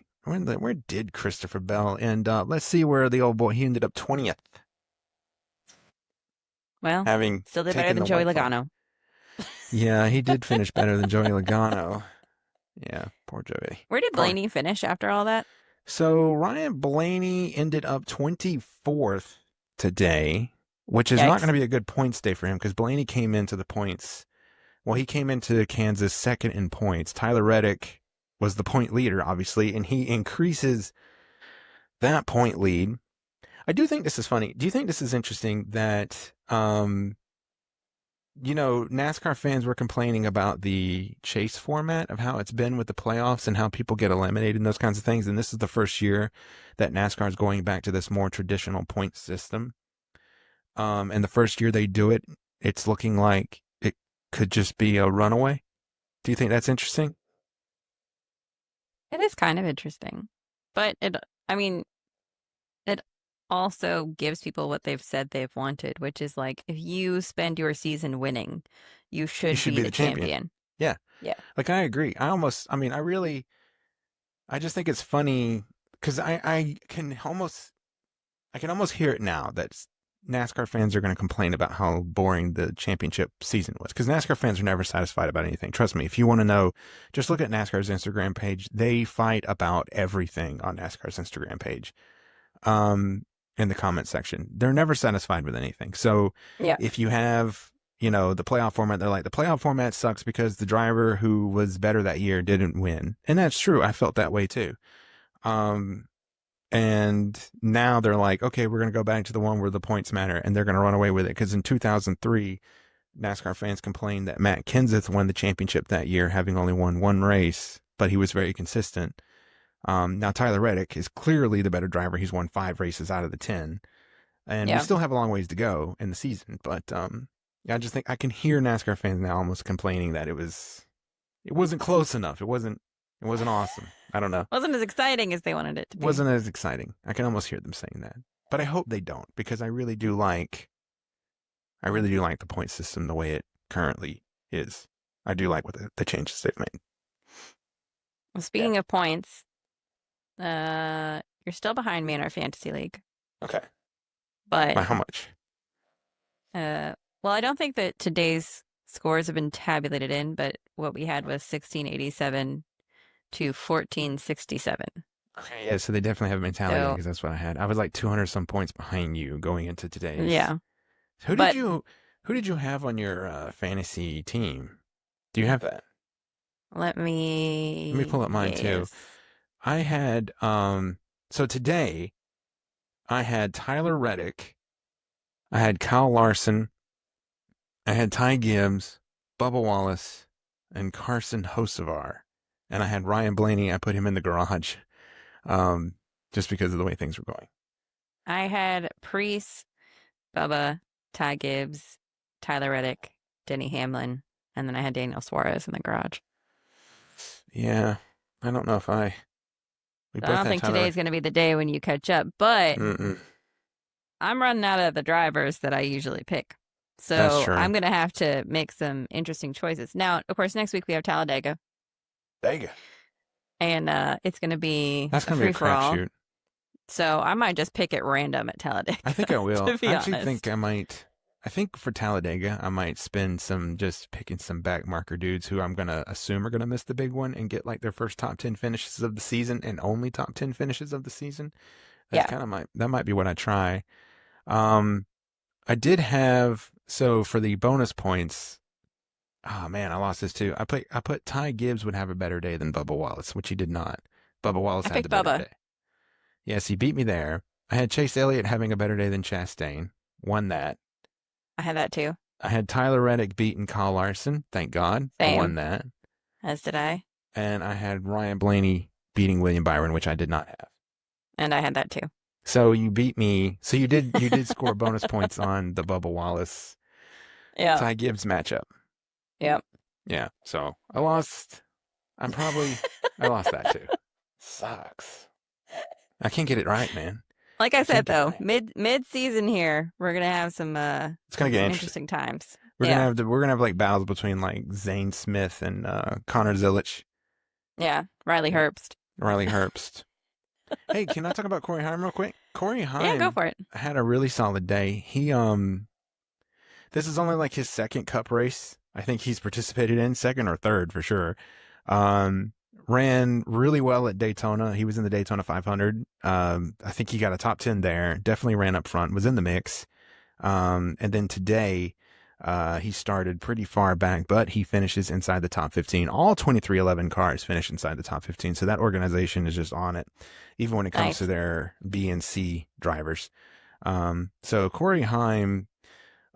Christopher Bell end up? Let's see where the old boy he ended up 20th, Well, having still did better taken than the Joey white flag. Logano. Yeah, he did finish better than Joey Logano. Yeah, poor Joey. Where did Poor. Blaney finish after all that? So Ryan Blaney ended up 24th today, which is not going Yikes. to be a good points day for him because Blaney came into the points. Well, he came into Kansas second in points. Tyler Reddick was the point leader, obviously, and he increases that point lead. I do think this is funny. Do you think this is interesting that NASCAR fans were complaining about the chase format of how it's been with the playoffs and how people get eliminated and those kinds of things. And this is the first year that NASCAR is going back to this more traditional point system. And the first year they do it, it's looking like it could just be a runaway. Do you think that's interesting? It is kind of interesting. But I mean, it also gives people what they've said they've wanted, which is like if you spend your season winning, you You should should be be the the champion. champion. Yeah. Yeah. Like I agree. I just think it's funny because I can almost hear it now that NASCAR fans are going to complain about how boring the championship season was because NASCAR fans are never satisfied about anything. Trust me, if you want to know, just look at NASCAR's Instagram page. They fight about everything on NASCAR's Instagram page. In the comment section, they're never satisfied with anything. So Yeah. if you have, the playoff format, they're like, the playoff format sucks because the driver who was better that year didn't win. And that's true. I felt that way too. Um, and now they're like, okay, we're going to go back to the one where the points matter, and they're going to run away with it. Because in 2003, NASCAR fans complained that Matt Kenseth won the championship that year, having only won one race, but he was very consistent. Now Tyler Reddick is clearly the better driver. He's won 5 races out of the 10, and we Yeah. still have a long ways to go in the season. But yeah, I just think I can hear NASCAR fans now almost complaining that it wasn't close enough. It wasn't awesome. I don't know. Wasn't as exciting as they wanted it to be. Wasn't as exciting. I can almost hear them saying that. But I hope they don't because I really do like the point system the way it currently is. I do like what the changes they've made. Well, Yeah. speaking of points, you're still behind me in our fantasy league, Okay. but By how much? well, I don't think that today's scores have been tabulated in, but what we had was 1687 to 1467. Okay, yeah, so they definitely have mentality So because that's what I had. I was like 200 some points behind you going into today's. yeah, Who did but you who did you have on your fantasy team? Do you have that? let Let me me pull up mine too. guess. I had so today I had Tyler Reddick, I had Kyle Larson, I had Ty Gibbs, Bubba Wallace, and Carson Hocevar. And I had Ryan Blaney, I put him in the garage. Um, just because of the way things were going. I had Priest, Bubba, Ty Gibbs, Tyler Reddick, Denny Hamlin, and then I had Daniel Suarez in the garage. Yeah. I don't know if we So I both don't had think Tyler. today's going to be the day when you catch up, but Mm-mm. I'm running out of the drivers that I usually pick. That's So true. I'm going to have to make some interesting choices. Now, of course, next week we have Talladega, Dang. and it's going to be That's a gonna be a free for all. crapshoot. So I might just pick at random at I think Talladega, I will. to I be actually think honest. I might. I think for Talladega, I might spend some just picking some back marker dudes who I'm gonna assume are gonna miss the big one and get like their first top 10 finishes of the season and only top 10 finishes of the season. That's Yeah, kind of that might be what I try. Um, I did have so for the bonus points. Oh man, I lost this too. I put Ty Gibbs would have a better day than Bubba Wallace, which he did not. Bubba Wallace I had the picked better Bubba. day. Yes, he beat me there. I had Chase Elliott having a better day than Chastain. Won that. I had that too. I had Tyler Reddick beating Kyle Larson. Thank God. I won Same, that. as did I. And I had Ryan Blaney beating William Byron, which I did not have. And I had that too. So you beat me. So you did score bonus points on the Bubba Wallace Yeah, Ty Gibbs matchup. yep. Yeah. So I lost. I lost that too. Sucks. I can't get it right, man. Like I I can't said get it though, right. mid season here, we're gonna have It's gonna get some interesting. interesting times. We're gonna Yeah, have we're gonna have like battles between like Zane Smith and Connor Zilich. yeah. Riley Yeah. Herbst. Riley Herbst. Hey, can I talk about Corey Heim real quick? Corey Yeah, go Heim for it. had a really solid day. This is only like his second cup race. I think he's participated in second or third for sure. Um, ran really well at Daytona. He was in the Daytona 500. I think he got a top 10 there. Definitely ran up front. Was in the mix. And then today, he started pretty far back, but he finishes inside the top 15. All 2311 cars finish inside the top 15. So that organization is just on it, even when it comes to Nice. their B and C drivers. So Corey Heim,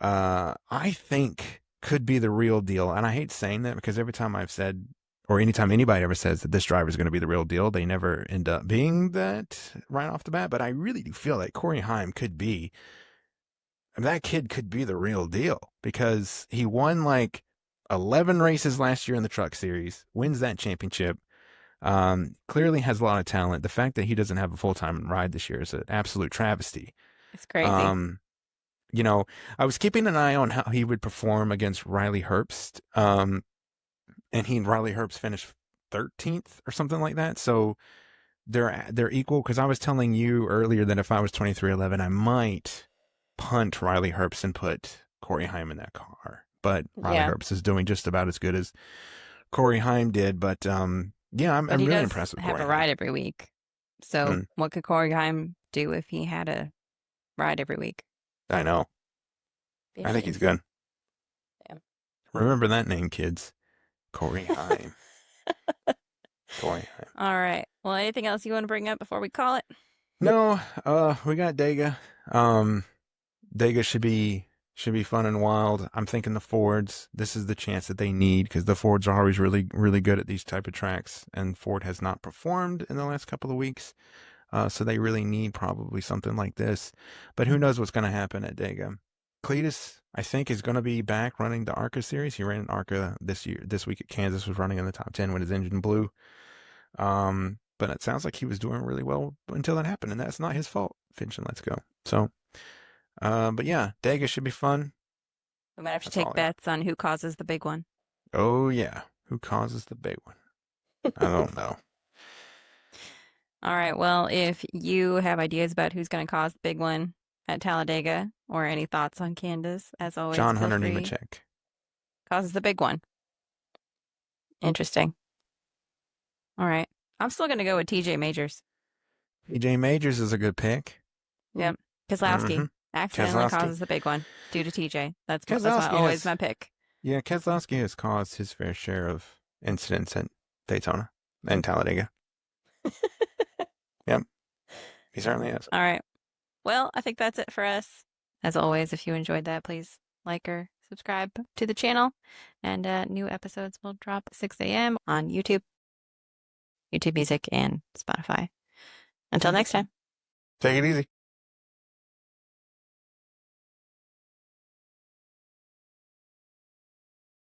I think could be the real deal. And I hate saying that because every time I've said, or anytime anybody ever says that this driver is going to be the real deal, they never end up being that right off the bat. But I really do feel like Corey Heim could be, I mean, that kid could be the real deal because he won like 11 races last year in the truck series, wins that championship. Clearly has a lot of talent. The fact that he doesn't have a full-time ride this year is an absolute travesty. It's crazy. Um, you know, I was keeping an eye on how he would perform against Riley Herbst. And Riley Herbst finished 13th or something like that. So they're equal because I was telling you earlier that if I was 2311, I might punt Riley Herbst and put Corey Heim in that car. But Riley Yeah, Herbst is doing just about as good as Corey Heim did. But yeah, I'm but I'm he really does impressed with have Corey a Heim. ride every week. So Mm, what could Corey Haim do if he had a ride every week? I know. Be I think pretty he's insane. good. Yeah. Remember that name, kids. Corey Heim. Corey Heim. All right. Well, anything else you want to bring up before we call it? No, we got Dega. Um, Dega should be fun and wild. I'm thinking the Fords. This is the chance that they need because the Fords are always really really good at these type of tracks, and Ford has not performed in the last couple of weeks. So they really need probably something like this. But who knows what's going to happen at Dega? Cletus, I think, is going to be back running the ARCA series. He ran an ARCA this week at Kansas, was running in the top 10 when his engine blew. But it sounds like he was doing really well until that happened, and that's not his fault. Finching, let's go. So, but yeah, Dega should be fun. We might have to That's all take I got. bets on who causes the big one. Oh yeah, who causes the big one? I don't know. All right. Well, if you have ideas about who's going to cause the big one at Talladega or any thoughts on Candace, as always, John feel Hunter free. Nemechek. Causes the big one. Interesting. All right. I'm still going to go with TJ Majors. PJ Majors is a good pick. Yep. Mm-hmm. Keselowski accidentally Keselowski. causes the big one due to TJ. That's Keselowski always has, my pick. yeah, Keselowski has caused his fair share of incidents at Daytona and Talladega. Yep, he certainly has. All right. Well, I think that's it for us. As always, if you enjoyed that, please like or subscribe to the channel. And new episodes will drop at 6 a.m. on YouTube, YouTube Music, and Spotify. Until next time. Take it easy.